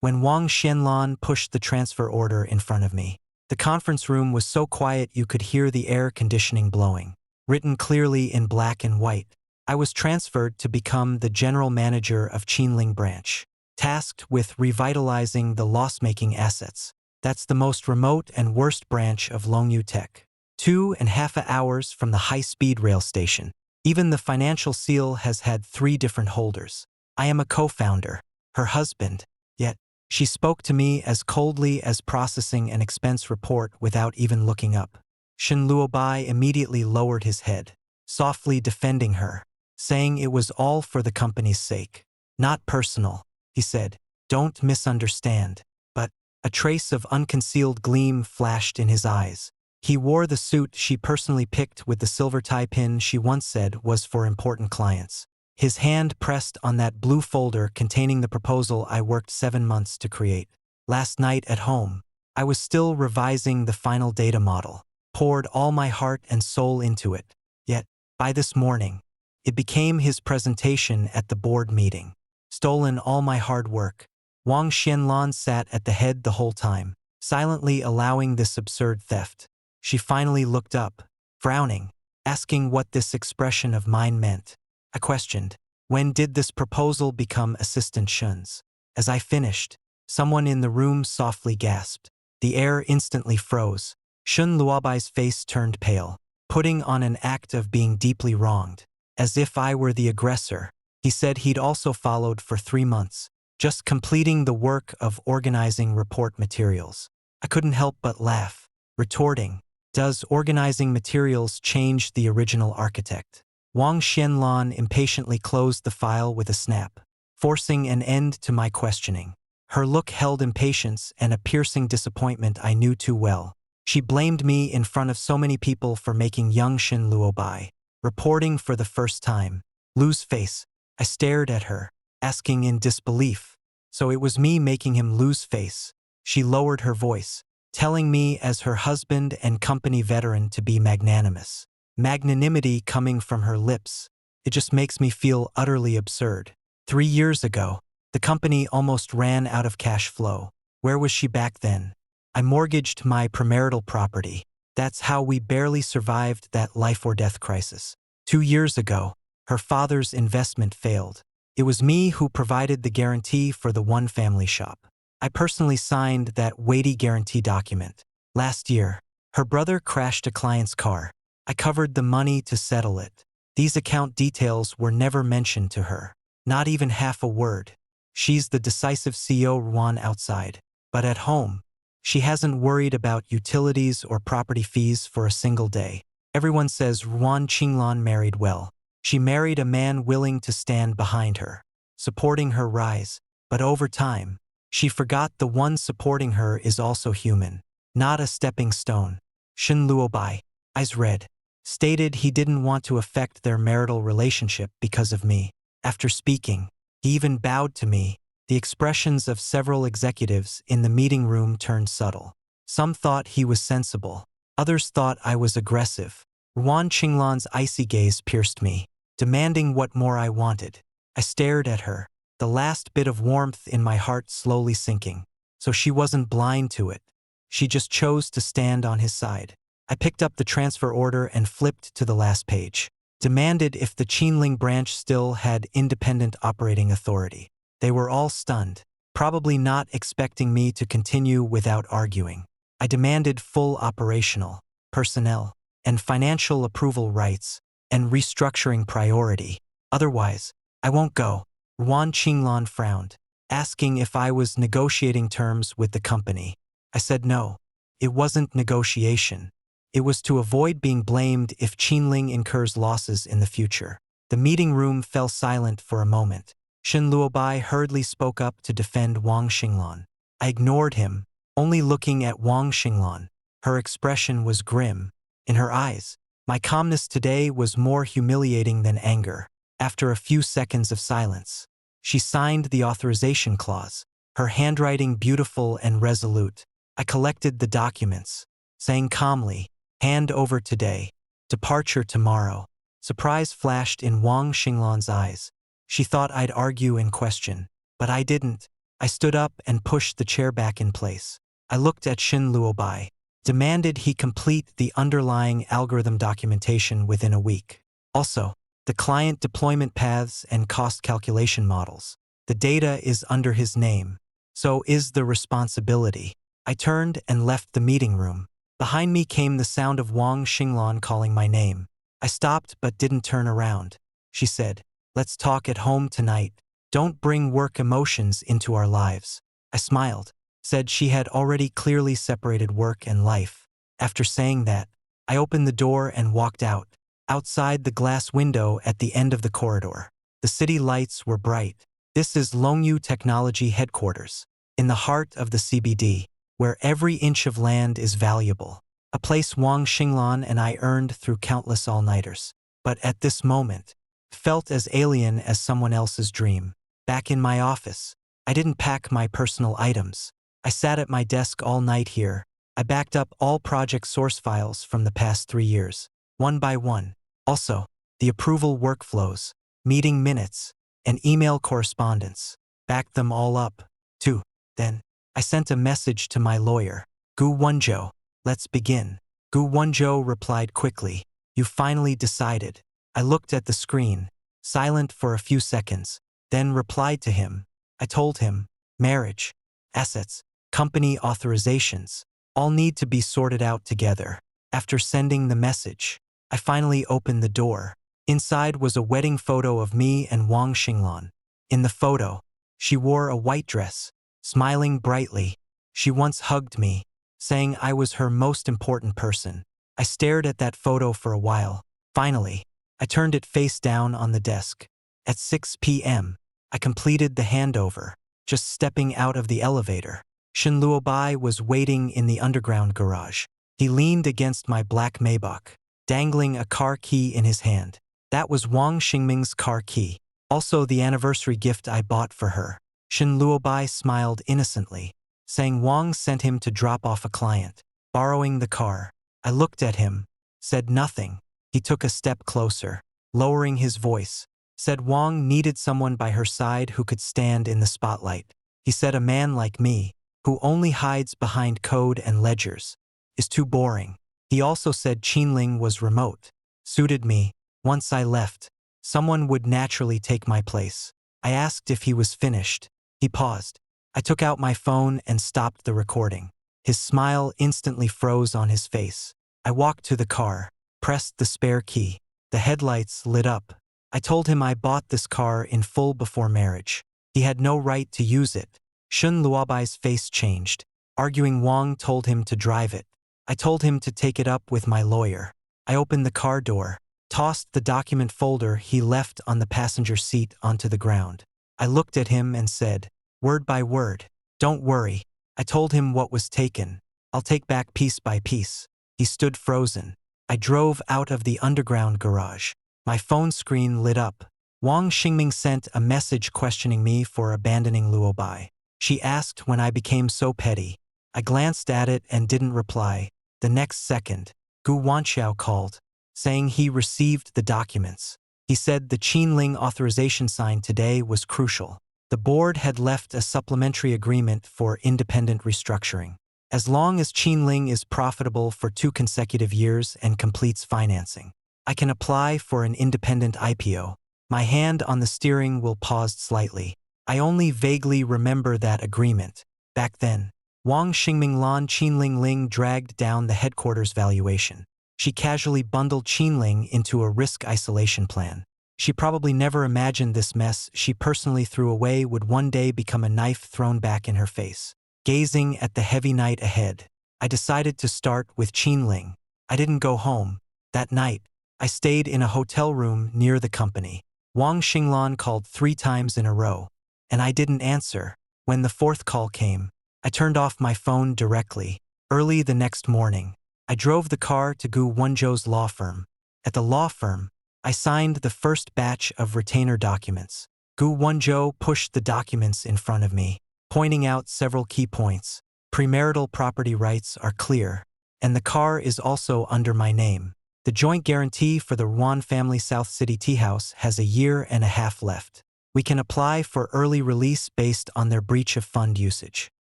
when Wang Xianlan pushed the transfer order in front of me. The conference room was so quiet you could hear the air conditioning blowing. Written clearly in black and white, I was transferred to become the general manager of Qinling branch, tasked with revitalizing the loss-making assets. That's the most remote and worst branch of Longyu Tech. 2.5 hours from the high-speed rail station. Even the financial seal has had 3 different holders. I am a co-founder, her husband, yet she spoke to me as coldly as processing an expense report without even looking up. Shen Luobai immediately lowered his head, softly defending her, saying it was all for the company's sake. Not personal, he said. Don't misunderstand. But a trace of unconcealed gleam flashed in his eyes. He wore the suit she personally picked with the silver tie pin she once said was for important clients. His hand pressed on that blue folder containing the proposal I worked 7 months to create. Last night at home, I was still revising the final data model, poured all my heart and soul into it. Yet, by this morning, it became his presentation at the board meeting. Stolen all my hard work. Wang Xianlan sat at the head the whole time, silently allowing this absurd theft. She finally looked up, frowning, asking what this expression of mine meant. I questioned, when did this proposal become Assistant Shun's? As I finished, someone in the room softly gasped. The air instantly froze. Shun Luobai's face turned pale, putting on an act of being deeply wronged, as if I were the aggressor. He said he'd also followed for 3 months, just completing the work of organizing report materials. I couldn't help but laugh, retorting, does organizing materials change the original architect? Wang Xianlan impatiently closed the file with a snap, forcing an end to my questioning. Her look held impatience and a piercing disappointment I knew too well. She blamed me in front of so many people for making young Shen Luobai, reporting for the first time, lose face. I stared at her, asking in disbelief. So it was me making him lose face. She lowered her voice, telling me as her husband and company veteran to be magnanimous. Magnanimity coming from her lips. It just makes me feel utterly absurd. 3 years ago, the company almost ran out of cash flow. Where was she back then? I mortgaged my premarital property. That's how we barely survived that life or death crisis. 2 years ago, her father's investment failed. It was me who provided the guarantee for the one-family shop. I personally signed that weighty guarantee document. Last year, her brother crashed a client's car. I covered the money to settle it. These account details were never mentioned to her. Not even half a word. She's the decisive CEO Ruan outside. But at home, she hasn't worried about utilities or property fees for a single day. Everyone says Ruan Qinglan married well. She married a man willing to stand behind her, supporting her rise. But over time, she forgot the one supporting her is also human, not a stepping stone. Shen Luobai, eyes red, stated he didn't want to affect their marital relationship because of me. After speaking, he even bowed to me. The expressions of several executives in the meeting room turned subtle. Some thought he was sensible. Others thought I was aggressive. Ruan Qinglan's icy gaze pierced me, demanding what more I wanted. I stared at her, the last bit of warmth in my heart slowly sinking. So she wasn't blind to it. She just chose to stand on his side. I picked up the transfer order and flipped to the last page. Demanded if the Qinling branch still had independent operating authority. They were all stunned, probably not expecting me to continue without arguing. I demanded full operational, personnel, and financial approval rights, and restructuring priority. Otherwise, I won't go. Ruan Qinglan frowned, asking if I was negotiating terms with the company. I said no. It wasn't negotiation. It was to avoid being blamed if Qinling incurs losses in the future. The meeting room fell silent for a moment. Shen Luobai hurriedly spoke up to defend Wang Xinglan. I ignored him, only looking at Wang Xinglan. Her expression was grim. In her eyes, my calmness today was more humiliating than anger. After a few seconds of silence, she signed the authorization clause, her handwriting beautiful and resolute. I collected the documents, saying calmly, hand over today, departure tomorrow. Surprise flashed in Wang Xinglan's eyes. She thought I'd argue and question, but I didn't. I stood up and pushed the chair back in place. I looked at Shin Luobai, demanded he complete the underlying algorithm documentation within a week. Also, the client deployment paths and cost calculation models. The data is under his name. So is the responsibility. I turned and left the meeting room. Behind me came the sound of Wang Xinglan calling my name. I stopped but didn't turn around. She said, "Let's talk at home tonight. Don't bring work emotions into our lives." I smiled, said she had already clearly separated work and life. After saying that, I opened the door and walked out. Outside the glass window at the end of the corridor, the city lights were bright. This is Longyu Technology Headquarters, in the heart of the CBD, where every inch of land is valuable. A place Wang Xinglan and I earned through countless all-nighters. But at this moment, felt as alien as someone else's dream. Back in my office, I didn't pack my personal items. I sat at my desk all night here. I backed up all project source files from the past 3 years, one by one. Also, the approval workflows, meeting minutes, and email correspondence. Backed them all up, too. Then, I sent a message to my lawyer. "Gu Wenzhou, let's begin." Gu Wenzhou replied quickly, "You finally decided." I looked at the screen, silent for a few seconds, then replied to him. I told him, marriage, assets, company authorizations, all need to be sorted out together. After sending the message, I finally opened the door. Inside was a wedding photo of me and Wang Xinglan. In the photo, she wore a white dress, smiling brightly. She once hugged me, saying I was her most important person. I stared at that photo for a while. Finally, I turned it face down on the desk. At 6 p.m., I completed the handover, just stepping out of the elevator. Shin Luobai was waiting in the underground garage. He leaned against my black Maybach, dangling a car key in his hand. That was Wang Xingming's car key, also the anniversary gift I bought for her. Shin Luobai smiled innocently, saying Wang sent him to drop off a client, borrowing the car. I looked at him, said nothing. He took a step closer, lowering his voice, said Wang needed someone by her side who could stand in the spotlight. He said a man like me, who only hides behind code and ledgers, is too boring. He also said Qinling was remote, suited me. Once I left, someone would naturally take my place. I asked if he was finished. He paused. I took out my phone and stopped the recording. His smile instantly froze on his face. I walked to the car, pressed the spare key. The headlights lit up. I told him I bought this car in full before marriage. He had no right to use it. Shin Luobai's face changed, arguing Wang told him to drive it. I told him to take it up with my lawyer. I opened the car door, tossed the document folder he left on the passenger seat onto the ground. I looked at him and said, word by word, "Don't worry." I told him what was taken. "I'll take back piece by piece." He stood frozen. I drove out of the underground garage. My phone screen lit up. Wang Xingming sent a message questioning me for abandoning Luobai. She asked when I became so petty. I glanced at it and didn't reply. The next second, Gu Wanxiao called, saying he received the documents. He said the Qinling authorization signed today was crucial. The board had left a supplementary agreement for independent restructuring. As long as Qinling is profitable for 2 consecutive years and completes financing, I can apply for an independent IPO. My hand on the steering wheel paused slightly. I only vaguely remember that agreement. Back then, Wang Xingming Lan Qinling Ling dragged down the headquarters valuation. She casually bundled Qinling into a risk isolation plan. She probably never imagined this mess she personally threw away would one day become a knife thrown back in her face. Gazing at the heavy night ahead, I decided to start with Qinling. I didn't go home. That night, I stayed in a hotel room near the company. Wang Xinglan called 3 times in a row, and I didn't answer. When the 4th call came, I turned off my phone directly. Early the next morning, I drove the car to Gu Wenzhou's law firm. At the law firm, I signed the first batch of retainer documents. Gu Wenzhou pushed the documents in front of me, pointing out several key points. Premarital property rights are clear, and the car is also under my name. The joint guarantee for the Ruan family South City Tea House has 1.5 years left. We can apply for early release based on their breach of fund usage.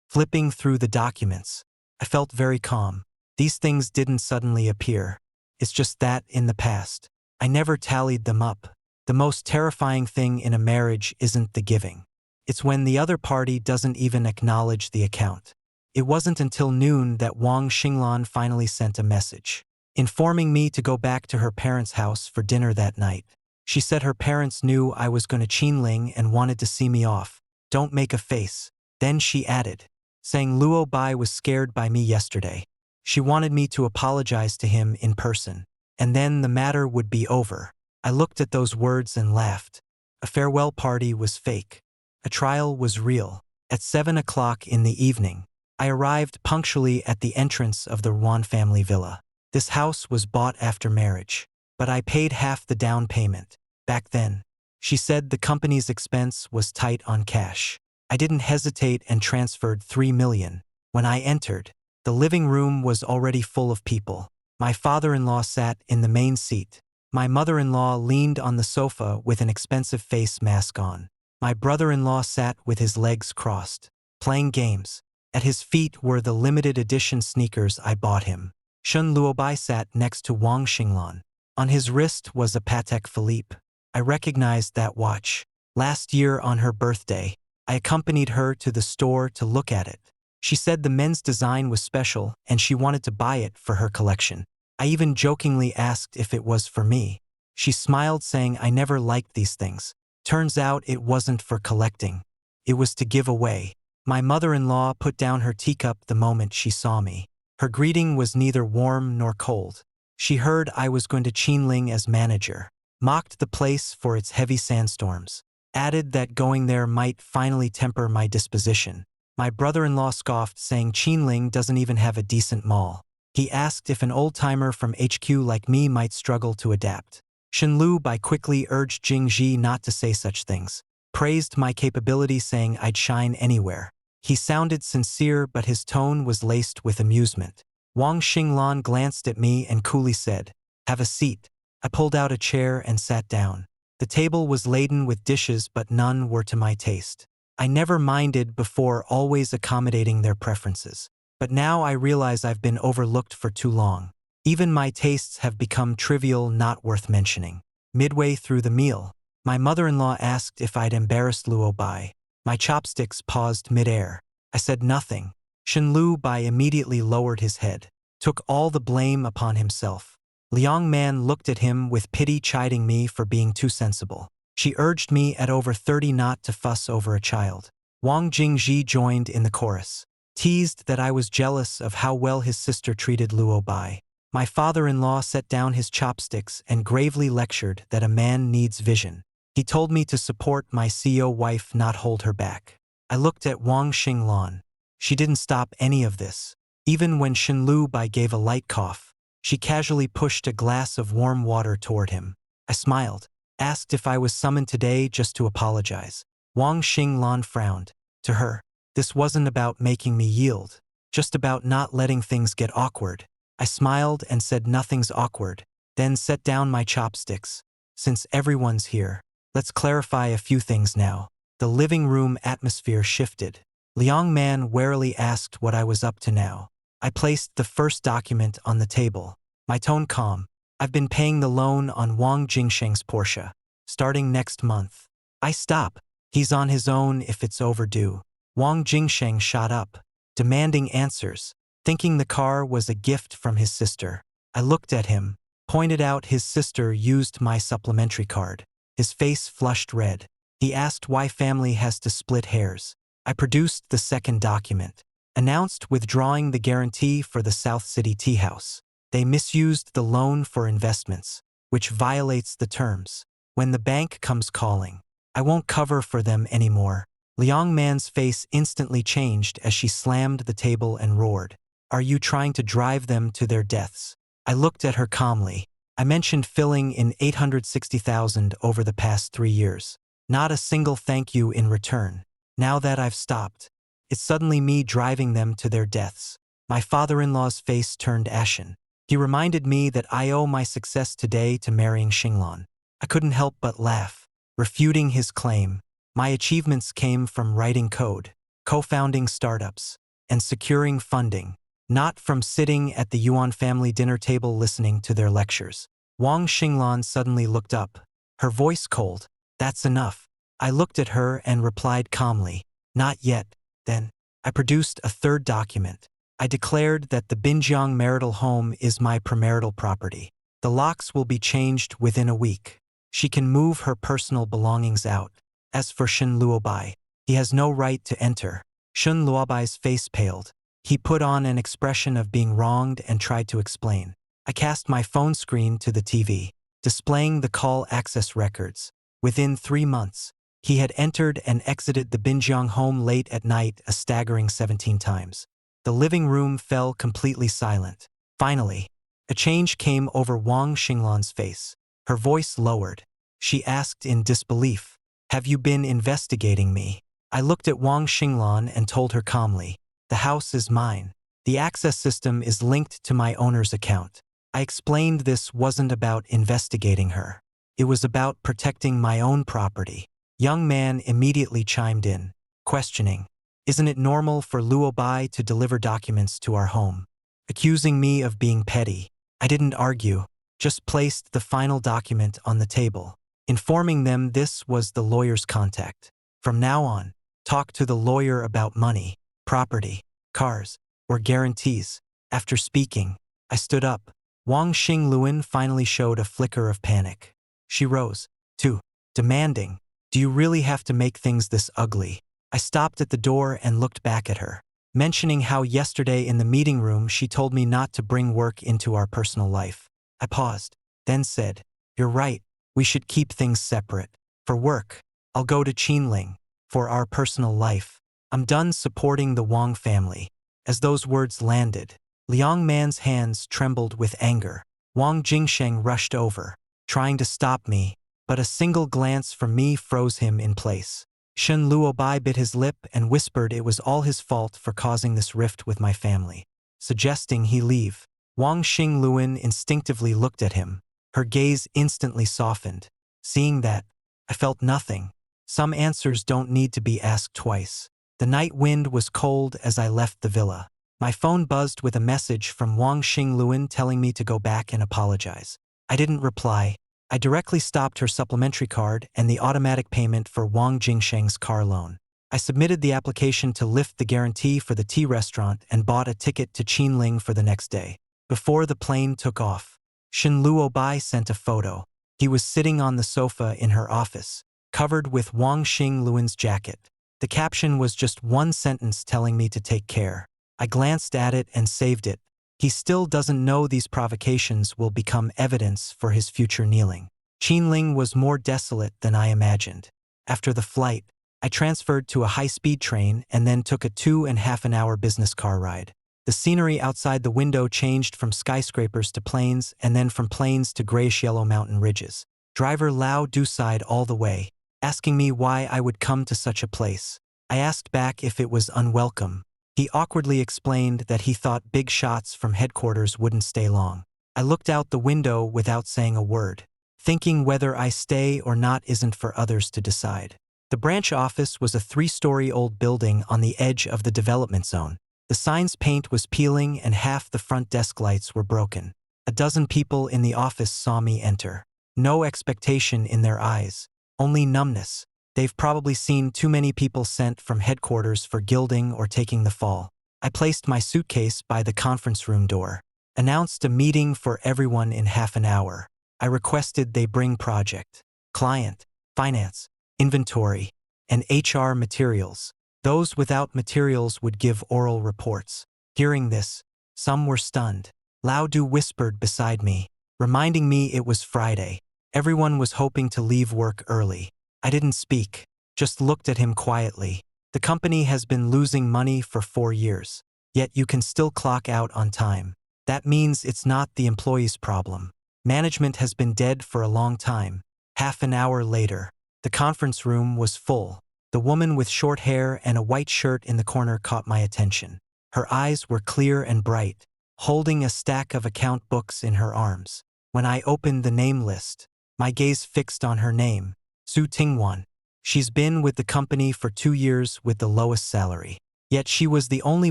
Flipping through the documents, I felt very calm. These things didn't suddenly appear. It's just that, in the past, I never tallied them up. The most terrifying thing in a marriage isn't the giving. It's when the other party doesn't even acknowledge the account. It wasn't until noon that Wang Xinglan finally sent a message, informing me to go back to her parents' house for dinner that night. She said her parents knew I was going to Qinling and wanted to see me off. Don't make a face. Then she added, saying Luo Bai was scared by me yesterday. She wanted me to apologize to him in person, and then the matter would be over. I looked at those words and laughed. A farewell party was fake. A trial was real. At 7 o'clock in the evening, I arrived punctually at the entrance of the Yuan family villa. This house was bought after marriage, but I paid half the down payment. Back then, she said the company's expense was tight on cash. I didn't hesitate and transferred 3 million. When I entered, the living room was already full of people. My father-in-law sat in the main seat. My mother-in-law leaned on the sofa with an expensive face mask on. My brother-in-law sat with his legs crossed, playing games. At his feet were the limited edition sneakers I bought him. Shun Luobai sat next to Wang Xinglan. On his wrist was a Patek Philippe. I recognized that watch. Last year on her birthday, I accompanied her to the store to look at it. She said the men's design was special and she wanted to buy it for her collection. I even jokingly asked if it was for me. She smiled, saying I never liked these things. Turns out it wasn't for collecting. It was to give away. My mother-in-law put down her teacup the moment she saw me. Her greeting was neither warm nor cold. She heard I was going to Qinling as manager, mocked the place for its heavy sandstorms, added that going there might finally temper my disposition. My brother-in-law scoffed, saying Qinling doesn't even have a decent mall. He asked if an old-timer from HQ like me might struggle to adapt. Shenlu Bai quickly urged Jingji not to say such things, praised my capability, saying I'd shine anywhere. He sounded sincere, but his tone was laced with amusement. Wang Xinglan glanced at me and coolly said, "Have a seat." I pulled out a chair and sat down. The table was laden with dishes, but none were to my taste. I never minded before, always accommodating their preferences. But now I realize I've been overlooked for too long. Even my tastes have become trivial, not worth mentioning. Midway through the meal, my mother-in-law asked if I'd embarrassed Luo Bai. My chopsticks paused midair. I said nothing. Shenlu Bai immediately lowered his head, took all the blame upon himself. Liang Man looked at him with pity, chiding me for being too sensible. She urged me at over 30 not to fuss over a child. Wang Jingji joined in the chorus, teased that I was jealous of how well his sister treated Luo Bai. My father-in-law set down his chopsticks and gravely lectured that a man needs vision. He told me to support my CEO wife, not hold her back. I looked at Wang Xinglan. She didn't stop any of this. Even when Shenlu Bai gave a light cough, she casually pushed a glass of warm water toward him. I smiled, asked if I was summoned today just to apologize. Wang Xinglan frowned. To her, this wasn't about making me yield, just about not letting things get awkward. I smiled and said nothing's awkward, then set down my chopsticks. Since everyone's here, let's clarify a few things now. The living room atmosphere shifted. Liang Man warily asked what I was up to now. I placed the first document on the table, my tone calm. I've been paying the loan on Wang Jingsheng's Porsche, starting next month. I stop. He's on his own if it's overdue. Wang Jingsheng shot up, demanding answers, thinking the car was a gift from his sister. I looked at him, pointed out his sister used my supplementary card. His face flushed red. He asked why family has to split hairs. I produced the second document, announced withdrawing the guarantee for the South City tea house. They misused the loan for investments, which violates the terms. When the bank comes calling, I won't cover for them anymore. Liang Man's face instantly changed as she slammed the table and roared, "Are you trying to drive them to their deaths?" I looked at her calmly. I mentioned filling in 860,000 over the past 3 years. Not a single thank you in return. Now that I've stopped, it's suddenly me driving them to their deaths. My father-in-law's face turned ashen. He reminded me that I owe my success today to marrying Xinglan. I couldn't help but laugh, refuting his claim. My achievements came from writing code, co-founding startups, and securing funding, not from sitting at the Yuan family dinner table listening to their lectures. Wang Xinglan suddenly looked up, her voice cold. That's enough. I looked at her and replied calmly, not yet. Then, I produced a third document. I declared that the Binjiang marital home is my premarital property. The locks will be changed within a week. She can move her personal belongings out. As for Shen Luobai, he has no right to enter. Shen Luobai's face paled. He put on an expression of being wronged and tried to explain. I cast my phone screen to the TV, displaying the call access records. Within 3 months, he had entered and exited the Binjiang home late at night a staggering 17 times. The living room fell completely silent. Finally, a change came over Wang Xinglan's face. Her voice lowered. She asked in disbelief, "Have you been investigating me?" I looked at Wang Xinglan and told her calmly, "The house is mine. The access system is linked to my owner's account." I explained this wasn't about investigating her. It was about protecting my own property. Young man immediately chimed in, questioning, "Isn't it normal for Luobai to deliver documents to our home?" Accusing me of being petty. I didn't argue, just placed the final document on the table, informing them this was the lawyer's contact. From now on, talk to the lawyer about money, property, cars, or guarantees. After speaking, I stood up. Wang Xingluan finally showed a flicker of panic. She rose, too, demanding, "Do you really have to make things this ugly?" I stopped at the door and looked back at her, mentioning how yesterday in the meeting room she told me not to bring work into our personal life. I paused, then said, "You're right, we should keep things separate. For work, I'll go to Qinling. For our personal life, I'm done supporting the Wang family." As those words landed, Liang Man's hands trembled with anger. Wang Jingsheng rushed over, trying to stop me, but a single glance from me froze him in place. Shen Luobai bit his lip and whispered it was all his fault for causing this rift with my family, suggesting he leave. Wang Xingluan instinctively looked at him. Her gaze instantly softened. Seeing that, I felt nothing. Some answers don't need to be asked twice. The night wind was cold as I left the villa. My phone buzzed with a message from Wang Xingluan telling me to go back and apologize. I didn't reply. I directly stopped her supplementary card and the automatic payment for Wang Jingsheng's car loan. I submitted the application to lift the guarantee for the tea restaurant and bought a ticket to Qinling for the next day. Before the plane took off, Shen Luobai sent a photo. He was sitting on the sofa in her office, covered with Wang Xingluan's jacket. The caption was just one sentence telling me to take care. I glanced at it and saved it. He still doesn't know these provocations will become evidence for his future kneeling. Qinling was more desolate than I imagined. After the flight, I transferred to a high-speed train and then took a 2.5-hour business car ride. The scenery outside the window changed from skyscrapers to plains and then from plains to grayish-yellow mountain ridges. Driver Lao Du-sighed all the way, asking me why I would come to such a place. I asked back if it was unwelcome. He awkwardly explained that he thought big shots from headquarters wouldn't stay long. I looked out the window without saying a word, thinking whether I stay or not isn't for others to decide. The branch office was a 3-story-old building on the edge of the development zone. The sign's paint was peeling and half the front desk lights were broken. A dozen people in the office saw me enter. No expectation in their eyes, only numbness. They've probably seen too many people sent from headquarters for gilding or taking the fall. I placed my suitcase by the conference room door, announced a meeting for everyone in half an hour. I requested they bring project, client, finance, inventory, and HR materials. Those without materials would give oral reports. Hearing this, some were stunned. Lao Du whispered beside me, reminding me it was Friday. Everyone was hoping to leave work early. I didn't speak, just looked at him quietly. The company has been losing money for 4 years, yet you can still clock out on time. That means it's not the employee's problem. Management has been dead for a long time. Half an hour later, the conference room was full. The woman with short hair and a white shirt in the corner caught my attention. Her eyes were clear and bright, holding a stack of account books in her arms. When I opened the name list, my gaze fixed on her name, Su Tingwan. She's been with the company for 2 years with the lowest salary. Yet she was the only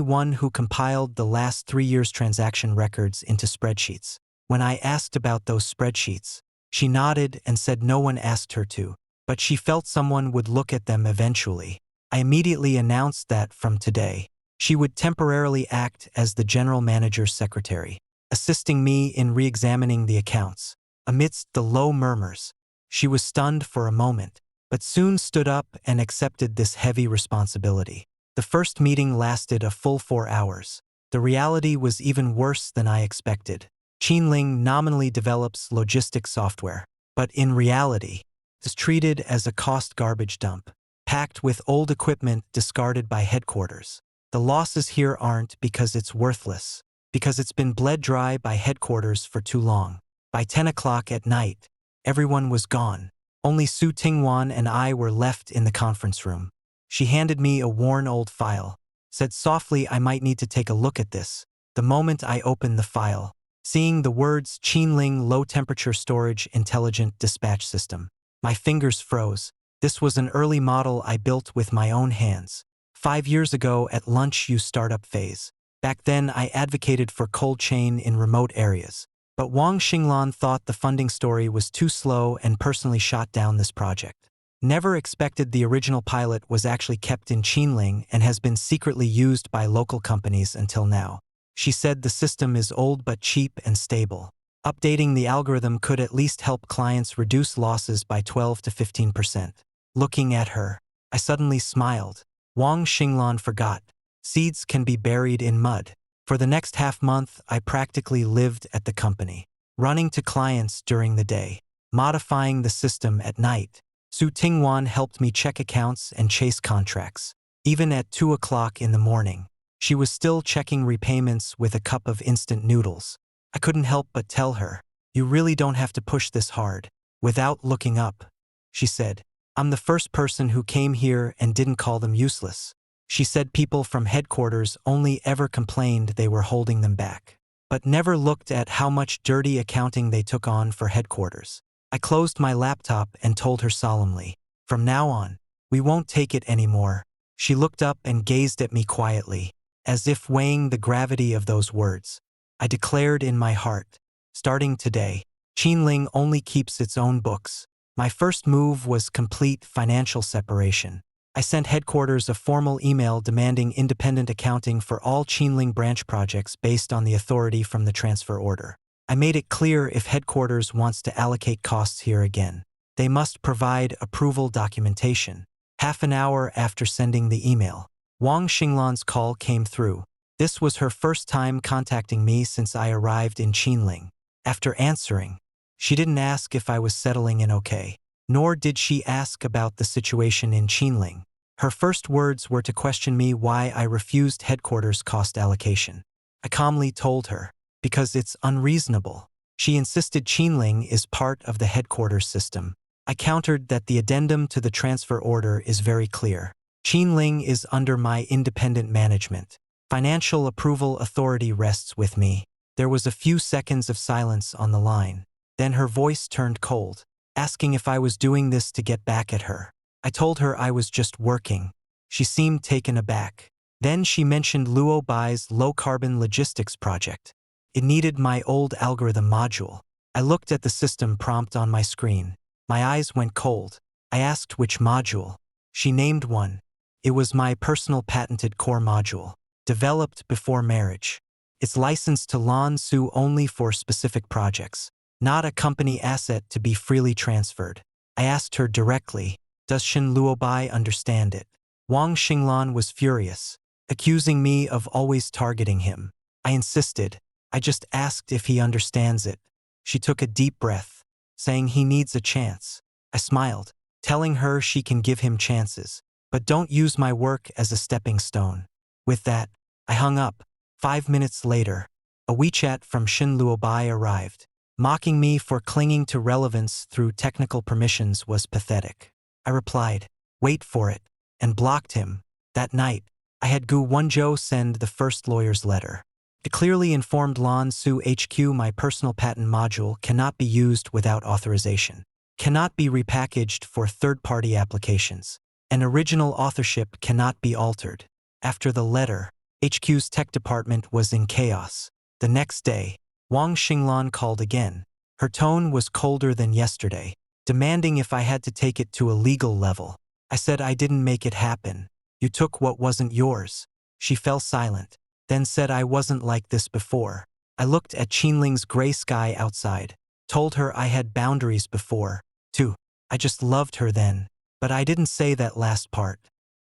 one who compiled the last 3 years' transaction records into spreadsheets. When I asked about those spreadsheets, she nodded and said no one asked her to, but she felt someone would look at them eventually. I immediately announced that from today, she would temporarily act as the general manager's secretary, assisting me in re-examining the accounts. Amidst the low murmurs, she was stunned for a moment, but soon stood up and accepted this heavy responsibility. The first meeting lasted a full 4 hours. The reality was even worse than I expected. Qinling nominally develops logistics software, but in reality, is treated as a cost garbage dump, packed with old equipment discarded by headquarters. The losses here aren't because it's worthless, because it's been bled dry by headquarters for too long. By 10 o'clock at night, everyone was gone. Only Su Tingwan and I were left in the conference room. She handed me a worn old file, said softly I might need to take a look at this. The moment I opened the file, seeing the words Qinling Low Temperature Storage Intelligent Dispatch System, my fingers froze. This was an early model I built with my own hands. 5 years ago at lunch you startup phase. Back then I advocated for cold chain in remote areas. But Wang Xinglan thought the funding story was too slow and personally shot down this project. Never expected the original pilot was actually kept in Qinling and has been secretly used by local companies until now. She said the system is old but cheap and stable. Updating the algorithm could at least help clients reduce losses by 12 to 15%. Looking at her, I suddenly smiled. Wang Xinglan forgot. Seeds can be buried in mud. For the next half-month, I practically lived at the company, running to clients during the day, modifying the system at night. Su Tingwan helped me check accounts and chase contracts. Even at 2 o'clock in the morning, she was still checking repayments with a cup of instant noodles. I couldn't help but tell her, "You really don't have to push this hard." Without looking up, she said, "I'm the first person who came here and didn't call them useless." She said people from headquarters only ever complained they were holding them back, but never looked at how much dirty accounting they took on for headquarters. I closed my laptop and told her solemnly, "From now on, we won't take it anymore." She looked up and gazed at me quietly, as if weighing the gravity of those words. I declared in my heart, "Starting today, Qinling only keeps its own books." My first move was complete financial separation. I sent headquarters a formal email demanding independent accounting for all Qinling branch projects based on the authority from the transfer order. I made it clear if headquarters wants to allocate costs here again, they must provide approval documentation. Half an hour after sending the email, Wang Xinglan's call came through. This was her first time contacting me since I arrived in Qinling. After answering, she didn't ask if I was settling in okay, nor did she ask about the situation in Qinling. Her first words were to question me why I refused headquarters cost allocation. I calmly told her, "Because it's unreasonable." She insisted Qinling is part of the headquarters system. I countered that the addendum to the transfer order is very clear. Qinling is under my independent management. Financial approval authority rests with me. There was a few seconds of silence on the line. Then her voice turned cold, asking if I was doing this to get back at her. I told her I was just working. She seemed taken aback. Then she mentioned Luo Bai's low-carbon logistics project. It needed my old algorithm module. I looked at the system prompt on my screen. My eyes went cold. I asked which module. She named one. It was my personal patented core module, developed before marriage. It's licensed to Lan Su only for specific projects, not a company asset to be freely transferred. I asked her directly, "Does Shin Luobai understand it?" Wang Xinglan was furious, accusing me of always targeting him. I insisted. I just asked if he understands it. She took a deep breath, saying he needs a chance. I smiled, telling her she can give him chances, but don't use my work as a stepping stone. With that, I hung up. 5 minutes later, a WeChat from Shin Luobai arrived. Mocking me for clinging to relevance through technical permissions was pathetic. I replied, "Wait for it," and blocked him. That night, I had Gu Wenzhou send the first lawyer's letter. It clearly informed Lan Su HQ my personal patent module cannot be used without authorization. cannot be repackaged for third-party applications. An original authorship cannot be altered. After the letter, HQ's tech department was in chaos. The next day, Wang Xinglan called again. Her tone was colder than yesterday, demanding if I had to take it to a legal level. I said I didn't make it happen. You took what wasn't yours. She fell silent, then said I wasn't like this before. I looked at Qinling's gray sky outside, told her I had boundaries before, too. I just loved her then, but I didn't say that last part.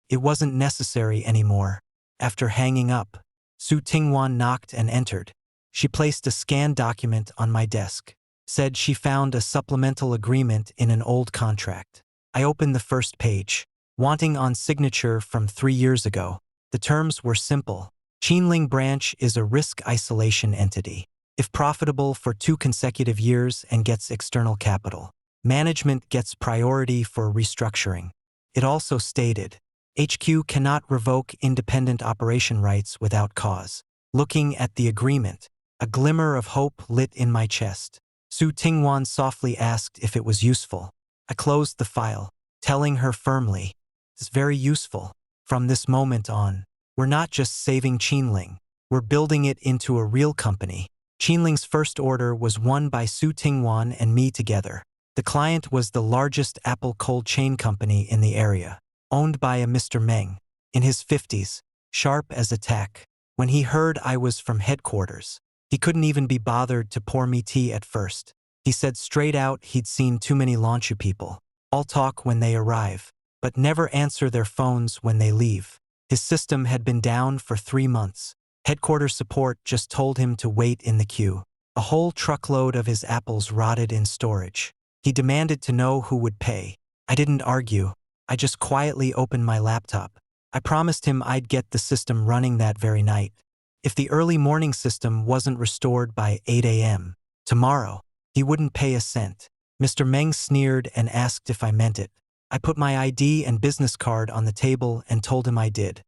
It wasn't necessary anymore. After hanging up, Su Tingwan knocked and entered. She placed a scanned document on my desk, said she found a supplemental agreement in an old contract. I opened the first page, wanting on signature from 3 years ago. The terms were simple. Qinling branch is a risk isolation entity. If profitable for 2 consecutive years and gets external capital, management gets priority for restructuring. It also stated, HQ cannot revoke independent operation rights without cause. Looking at the agreement, a glimmer of hope lit in my chest. Su Tingwan softly asked if it was useful. I closed the file, telling her firmly, "It's very useful. From this moment on, we're not just saving Qinling, we're building it into a real company." Qinling's first order was won by Su Tingwan and me together. The client was the largest apple cold chain company in the area, owned by a Mr. Meng, in his 50s, sharp as a tack. When he heard I was from headquarters, he couldn't even be bothered to pour me tea at first. He said straight out he'd seen too many Launchu people. All talk when they arrive, but never answer their phones when they leave. His system had been down for 3 months. Headquarters support just told him to wait in the queue. A whole truckload of his apples rotted in storage. He demanded to know who would pay. I didn't argue. I just quietly opened my laptop. I promised him I'd get the system running that very night. If the early morning system wasn't restored by 8 a.m. tomorrow, he wouldn't pay a cent. Mr. Meng sneered and asked if I meant it. I put my ID and business card on the table and told him I did.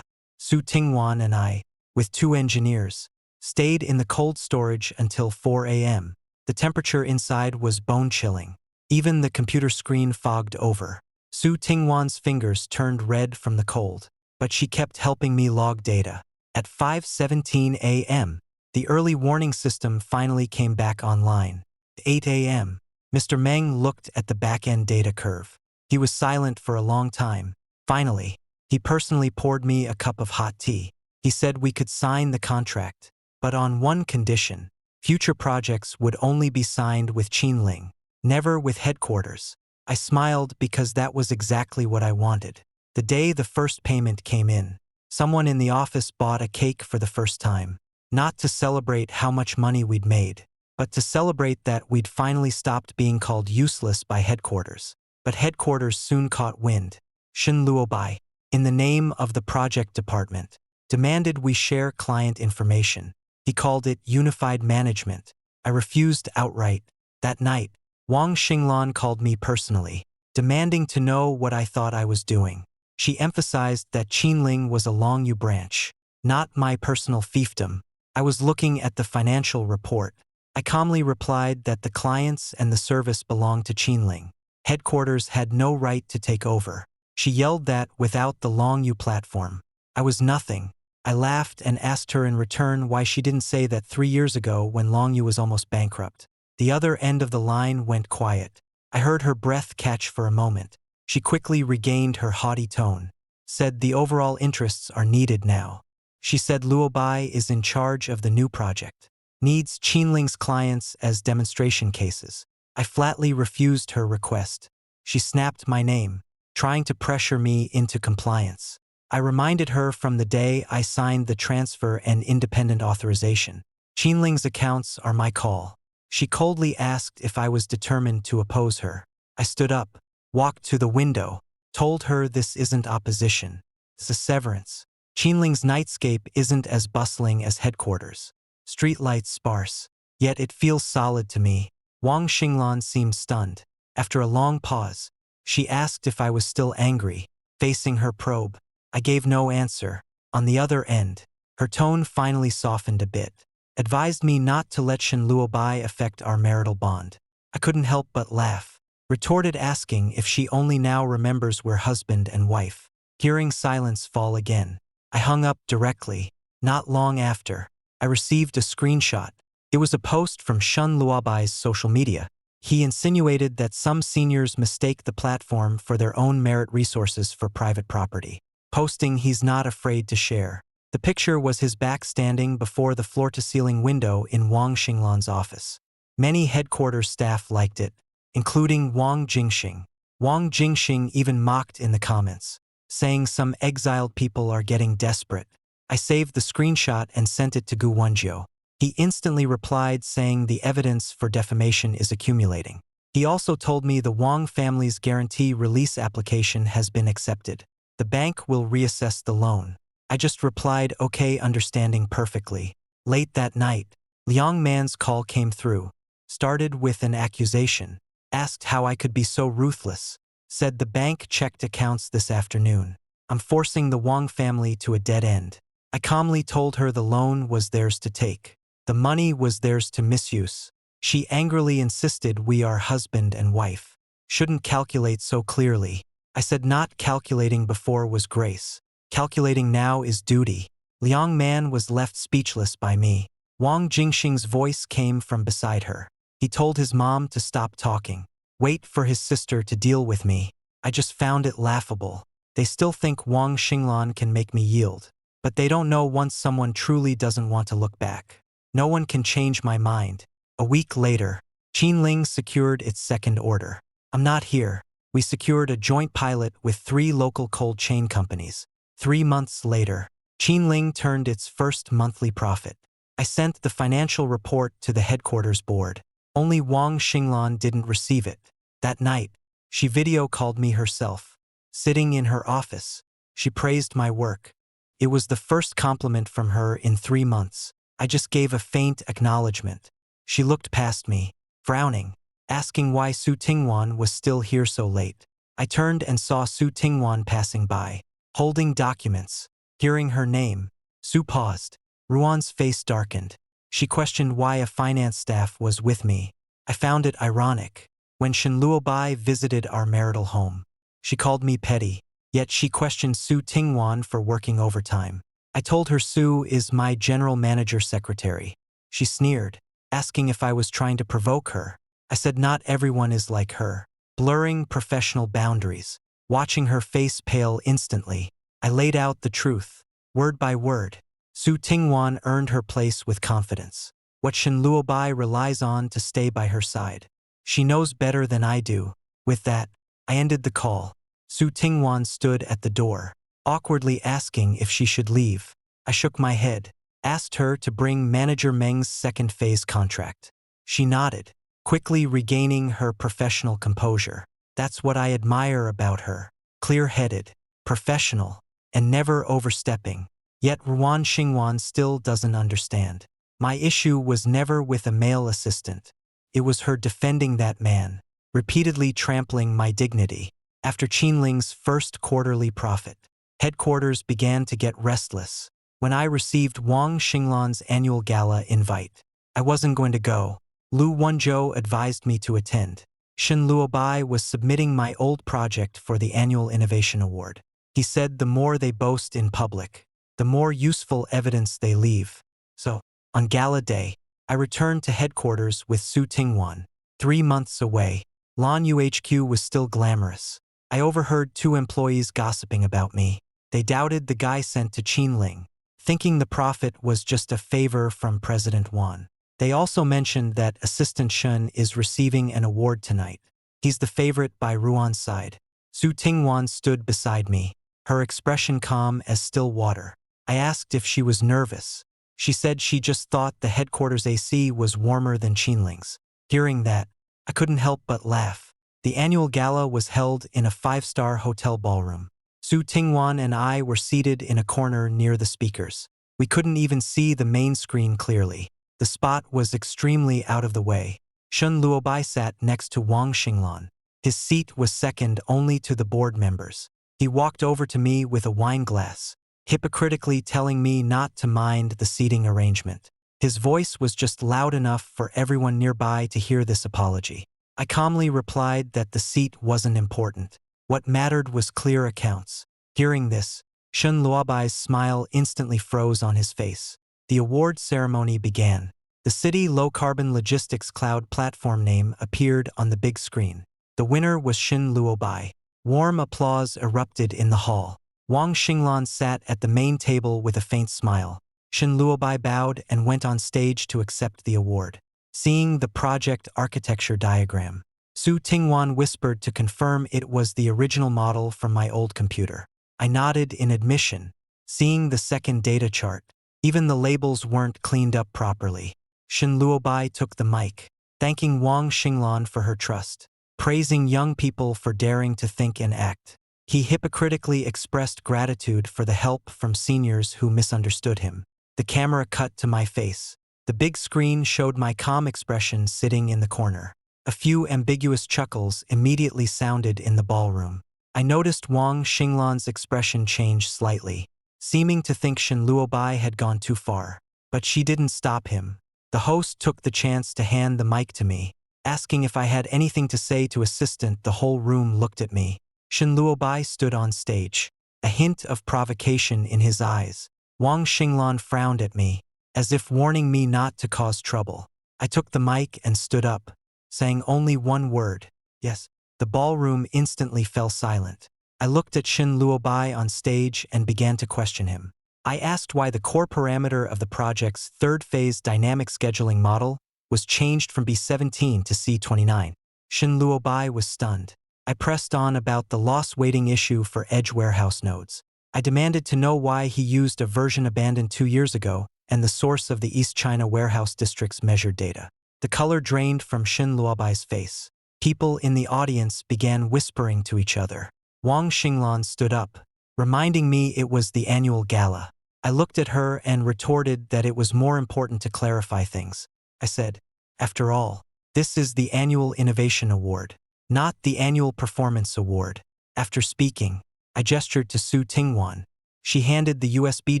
Su Tingwan and I, with 2 engineers, stayed in the cold storage until 4 a.m. The temperature inside was bone-chilling. Even the computer screen fogged over. Su Tingwan's fingers turned red from the cold, but she kept helping me log data. At 5:17 a.m., the early warning system finally came back online. At 8 a.m., Mr. Meng looked at the back-end data curve. He was silent for a long time. Finally, he personally poured me a cup of hot tea. He said we could sign the contract, but on one condition. Future projects would only be signed with Qinling, never with headquarters. I smiled because that was exactly what I wanted. The day the first payment came in, someone in the office bought a cake for the first time. Not to celebrate how much money we'd made, but to celebrate that we'd finally stopped being called useless by headquarters. But headquarters soon caught wind. Shen Luobai, in the name of the project department, demanded we share client information. He called it unified management. I refused outright. That night, Wang Xinglan called me personally, demanding to know what I thought I was doing. She emphasized that Qinling was a Longyu branch, not my personal fiefdom. I was looking at the financial report. I calmly replied that the clients and the service belonged to Qinling. Headquarters had no right to take over. She yelled that without the Longyu platform, I was nothing. I laughed and asked her in return why she didn't say that 3 years ago when Longyu was almost bankrupt. The other end of the line went quiet. I heard her breath catch for a moment. She quickly regained her haughty tone, said the overall interests are needed now. She said Luobai is in charge of the new project, needs Qinling's clients as demonstration cases. I flatly refused her request. She snapped my name, trying to pressure me into compliance. I reminded her from the day I signed the transfer and independent authorization. Qinling's accounts are my call. She coldly asked if I was determined to oppose her. I stood up, walked to the window, told her this isn't opposition. It's a severance. Qinling's nightscape isn't as bustling as headquarters. Streetlights sparse, yet it feels solid to me. Wang Xinglan seemed stunned. After a long pause, she asked if I was still angry, facing her probe. I gave no answer. On the other end, her tone finally softened a bit, advised me not to let Shen Luobai affect our marital bond. I couldn't help but laugh. retorted, asking if she only now remembers we're husband and wife. Hearing silence fall again, I hung up directly. Not long after, I received a screenshot. It was a post from Shun Luobai's social media. He insinuated that some seniors mistake the platform for their own merit resources for private property, posting he's not afraid to share. The picture was his back standing before the floor-to-ceiling window in Wang Xinglan's office. Many headquarters staff liked it, including Wang Jingxing. Wang Jingxing even mocked in the comments, saying some exiled people are getting desperate. I saved the screenshot and sent it to Gu Wenjiu. He instantly replied saying the evidence for defamation is accumulating. He also told me the Wang family's guarantee release application has been accepted. The bank will reassess the loan. I just replied, okay, understanding perfectly. Late that night, Liang Man's call came through. Started with an accusation. Asked how I could be so ruthless. Said the bank checked accounts this afternoon. I'm forcing the Wang family to a dead end. I calmly told her the loan was theirs to take. The money was theirs to misuse. She angrily insisted we are husband and wife. Shouldn't calculate so clearly. I said not calculating before was grace. Calculating now is duty. Liang Man was left speechless by me. Wang Jingxing's voice came from beside her. He told his mom to stop talking. Wait for his sister to deal with me. I just found it laughable. They still think Wang Xinglan can make me yield. But they don't know once someone truly doesn't want to look back. No one can change my mind. A week later, Qinling secured its second order. I'm not here. We secured a joint pilot with 3 local cold chain companies. 3 months later, Qinling turned its first monthly profit. I sent the financial report to the headquarters board. Only Wang Xinglan didn't receive it. That night, she video called me herself. Sitting in her office, she praised my work. It was the first compliment from her in 3 months. I just gave a faint acknowledgement. She looked past me, frowning, asking why Su Tingwan was still here so late. I turned and saw Su Tingwan passing by, holding documents. Hearing her name, Su paused. Ruan's face darkened. She questioned why a finance staff was with me. I found it ironic. When Shen Luobai visited our marital home, she called me petty, yet she questioned Su Tingwan for working overtime. I told her Su is my general manager secretary. She sneered, asking if I was trying to provoke her. I said not everyone is like her. Blurring professional boundaries. Watching her face pale instantly, I laid out the truth, word by word. Su Tingwan earned her place with confidence. What Shen Luobai relies on to stay by her side. She knows better than I do. With that, I ended the call. Su Tingwan stood at the door, awkwardly asking if she should leave. I shook my head, asked her to bring Manager Meng's second phase contract. She nodded, quickly regaining her professional composure. That's what I admire about her. Clear-headed, professional, and never overstepping. Yet Ruan Xingwan still doesn't understand. My issue was never with a male assistant. It was her defending that man, repeatedly trampling my dignity. After Qinling's first quarterly profit, headquarters began to get restless. When I received Wang Xinglan's annual gala invite, I wasn't going to go. Lu Wenjiu advised me to attend. Shen Luobai was submitting my old project for the annual innovation award. He said the more they boast in public, the more useful evidence they leave. So, on gala day, I returned to headquarters with Su Tingwan. 3 months away, Lan UHQ was still glamorous. I overheard 2 employees gossiping about me. They doubted the guy sent to Qinling, thinking the profit was just a favor from President Wan. They also mentioned that Assistant Shun is receiving an award tonight. He's the favorite by Ruan's side. Su Tingwan stood beside me, her expression calm as still water. I asked if she was nervous. She said she just thought the headquarters AC was warmer than Qinling's. Hearing that, I couldn't help but laugh. The annual gala was held in a 5-star hotel ballroom. Su Tingwan and I were seated in a corner near the speakers. We couldn't even see the main screen clearly. The spot was extremely out of the way. Shen Luobai sat next to Wang Xinglan. His seat was second only to the board members. He walked over to me with a wine glass, hypocritically telling me not to mind the seating arrangement. His voice was just loud enough for everyone nearby to hear this apology. I calmly replied that the seat wasn't important. What mattered was clear accounts. Hearing this, Shun Luobai's smile instantly froze on his face. The award ceremony began. The City Low-Carbon Logistics Cloud platform name appeared on the big screen. The winner was Shun Luobai. Warm applause erupted in the hall. Wang Xinglan sat at the main table with a faint smile. Shun Luobai bowed and went on stage to accept the award. Seeing the project architecture diagram, Su Tingwan whispered to confirm it was the original model from my old computer. I nodded in admission. Seeing the second data chart, even the labels weren't cleaned up properly. Shun Luobai took the mic, thanking Wang Xinglan for her trust, praising young people for daring to think and act. He hypocritically expressed gratitude for the help from seniors who misunderstood him. The camera cut to my face. The big screen showed my calm expression sitting in the corner. A few ambiguous chuckles immediately sounded in the ballroom. I noticed Wang Xinglan's expression change slightly, seeming to think Shun Luobai had gone too far. But she didn't stop him. The host took the chance to hand the mic to me, asking if I had anything to say to assistant. The whole room looked at me. Shun Luobai stood on stage, a hint of provocation in his eyes. Wang Xinglan frowned at me, as if warning me not to cause trouble. I took the mic and stood up, saying only one word, yes. The ballroom instantly fell silent. I looked at Shun Luobai on stage and began to question him. I asked why the core parameter of the project's third-phase dynamic scheduling model was changed from B17 to C29. Shun Luobai was stunned. I pressed on about the loss weighting issue for edge warehouse nodes. I demanded to know why he used a version abandoned 2 years ago and the source of the East China warehouse district's measured data. The color drained from Shun Luobai's face. People in the audience began whispering to each other. Wang Xinglan stood up, reminding me it was the annual gala. I looked at her and retorted that it was more important to clarify things. I said, after all, this is the annual Innovation Award, not the annual Performance Award. After speaking, I gestured to Su Tingwan. She handed the USB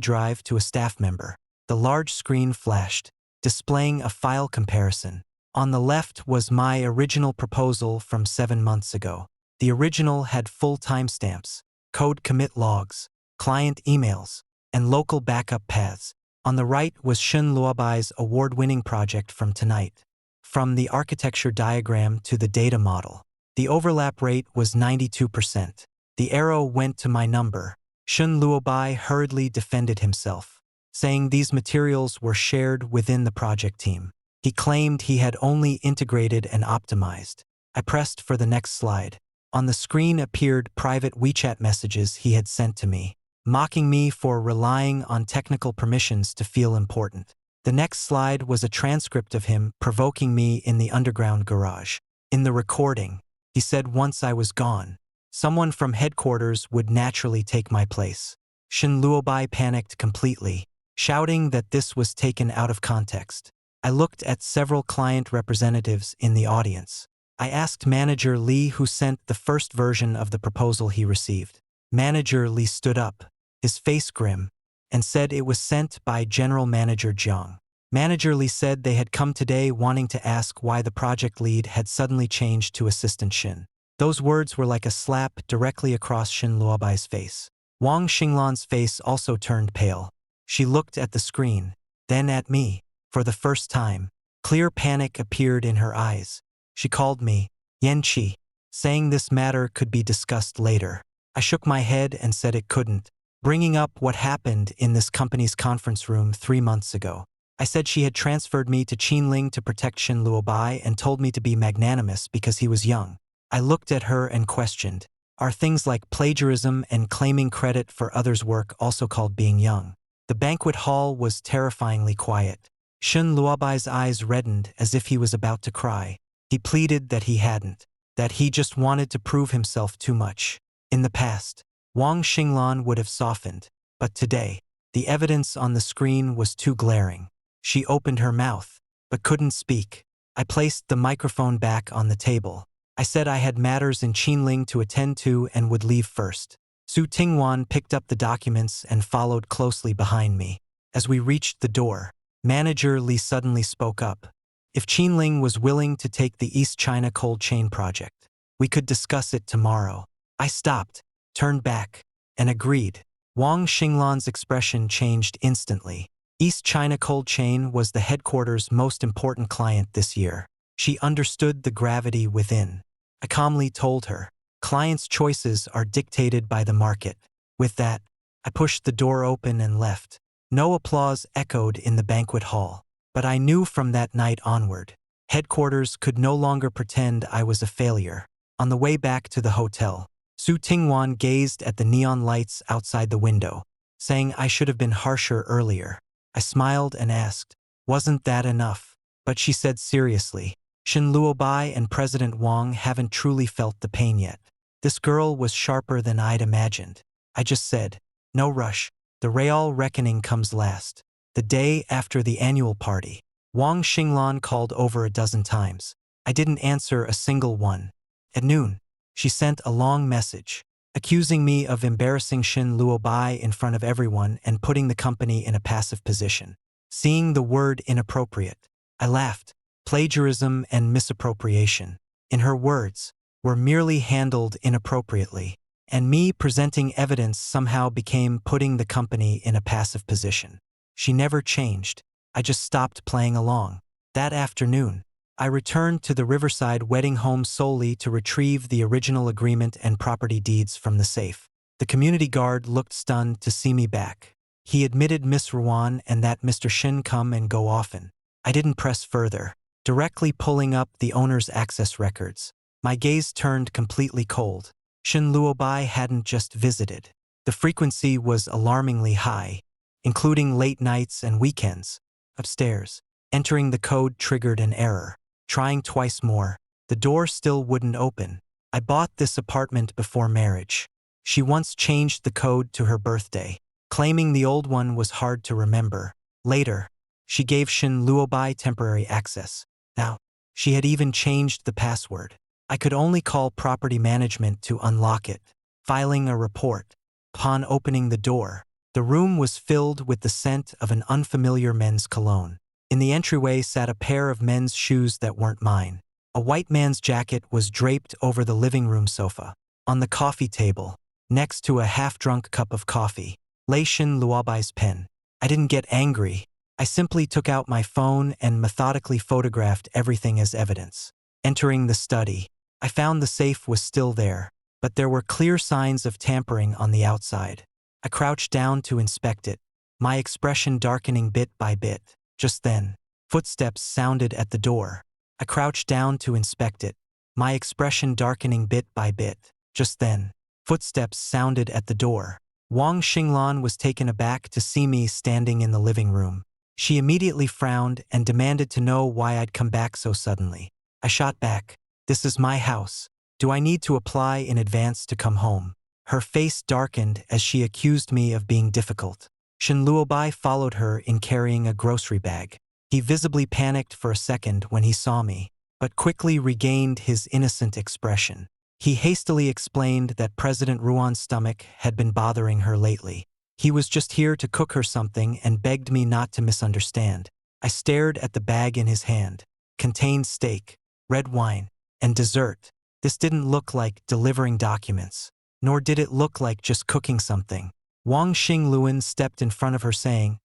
drive to a staff member. The large screen flashed, displaying a file comparison. On the left was my original proposal from 7 months ago. The original had full timestamps, code commit logs, client emails, and local backup paths. On the right was Shun Luobai's award-winning project from tonight. From the architecture diagram to the data model, the overlap rate was 92%. The arrow went to my number. Shun Luobai hurriedly defended himself, saying these materials were shared within the project team. He claimed he had only integrated and optimized. I pressed for the next slide. On the screen appeared private WeChat messages he had sent to me, mocking me for relying on technical permissions to feel important. The next slide was a transcript of him provoking me in the underground garage. In the recording, he said once I was gone, someone from headquarters would naturally take my place. Shun Luobai panicked completely, shouting that this was taken out of context. I looked at several client representatives in the audience. I asked Manager Li who sent the first version of the proposal he received. Manager Li stood up, his face grim, and said it was sent by General Manager Jiang. Manager Li said they had come today wanting to ask why the project lead had suddenly changed to Assistant Shin. Those words were like a slap directly across Shun Luobai's face. Wang Xinglan's face also turned pale. She looked at the screen, then at me. For the first time, clear panic appeared in her eyes. She called me Yanqi, saying this matter could be discussed later. I shook my head and said it couldn't, bringing up what happened in this company's conference room 3 months ago. I said she had transferred me to Qinling to protect Shun Luobai and told me to be magnanimous because he was young. I looked at her and questioned, are things like plagiarism and claiming credit for others' work also called being young? The banquet hall was terrifyingly quiet. Shun Luobai's eyes reddened as if he was about to cry. He pleaded that he hadn't, that he just wanted to prove himself too much. In the past, Wang Xinglan would have softened, but today, the evidence on the screen was too glaring. She opened her mouth, but couldn't speak. I placed the microphone back on the table. I said I had matters in Qinling to attend to and would leave first. Su Tingwan picked up the documents and followed closely behind me. As we reached the door, Manager Li suddenly spoke up. If Qinling was willing to take the East China cold chain project, we could discuss it tomorrow. I stopped, turned back, and agreed. Wang Xinglan's expression changed instantly. East China cold chain was the headquarters' most important client this year. She understood the gravity within. I calmly told her, clients' choices are dictated by the market. With that, I pushed the door open and left. No applause echoed in the banquet hall. But I knew from that night onward, headquarters could no longer pretend I was a failure. On the way back to the hotel, Su Tingwan gazed at the neon lights outside the window, saying I should have been harsher earlier. I smiled and asked, wasn't that enough? But she said seriously, Shen Luobai and President Wang haven't truly felt the pain yet. This girl was sharper than I'd imagined. I just said, no rush, the real reckoning comes last. The day after the annual party, Wang Xinglan called over a dozen times. I didn't answer a single one. At noon, she sent a long message, accusing me of embarrassing Shen Luobai in front of everyone and putting the company in a passive position. Seeing the word inappropriate, I laughed. Plagiarism and misappropriation, in her words, were merely handled inappropriately, and me presenting evidence somehow became putting the company in a passive position. She never changed. I just stopped playing along. That afternoon, I returned to the Riverside wedding home solely to retrieve the original agreement and property deeds from the safe. The community guard looked stunned to see me back. He admitted Miss Ruan and that Mr. Shin come and go often. I didn't press further, directly pulling up the owner's access records. My gaze turned completely cold. Shin Luobai hadn't just visited. The frequency was alarmingly high, including late nights and weekends. Upstairs, entering the code triggered an error. Trying twice more, the door still wouldn't open. I bought this apartment before marriage. She once changed the code to her birthday, claiming the old one was hard to remember. Later, she gave Shin Luobai temporary access. Now, she had even changed the password. I could only call property management to unlock it. Filing a report. Upon opening the door, the room was filled with the scent of an unfamiliar men's cologne. In the entryway sat a pair of men's shoes that weren't mine. A white man's jacket was draped over the living room sofa. On the coffee table, next to a half-drunk cup of coffee, lay Shin Luobai's pen. I didn't get angry. I simply took out my phone and methodically photographed everything as evidence. Entering the study, I found the safe was still there, but there were clear signs of tampering on the outside. I crouched down to inspect it, my expression darkening bit by bit. Just then, footsteps sounded at the door. I crouched down to inspect it, my expression darkening bit by bit. Just then, footsteps sounded at the door. Wang Xinglan was taken aback to see me standing in the living room. She immediately frowned and demanded to know why I'd come back so suddenly. I shot back, this is my house. Do I need to apply in advance to come home? Her face darkened as she accused me of being difficult. Shin Luobai followed her in carrying a grocery bag. He visibly panicked for a second when he saw me, but quickly regained his innocent expression. He hastily explained that President Ruan's stomach had been bothering her lately. He was just here to cook her something and begged me not to misunderstand. I stared at the bag in his hand. Contained steak, red wine, and dessert. This didn't look like delivering documents, nor did it look like just cooking something. Wang Xingluan stepped in front of her saying,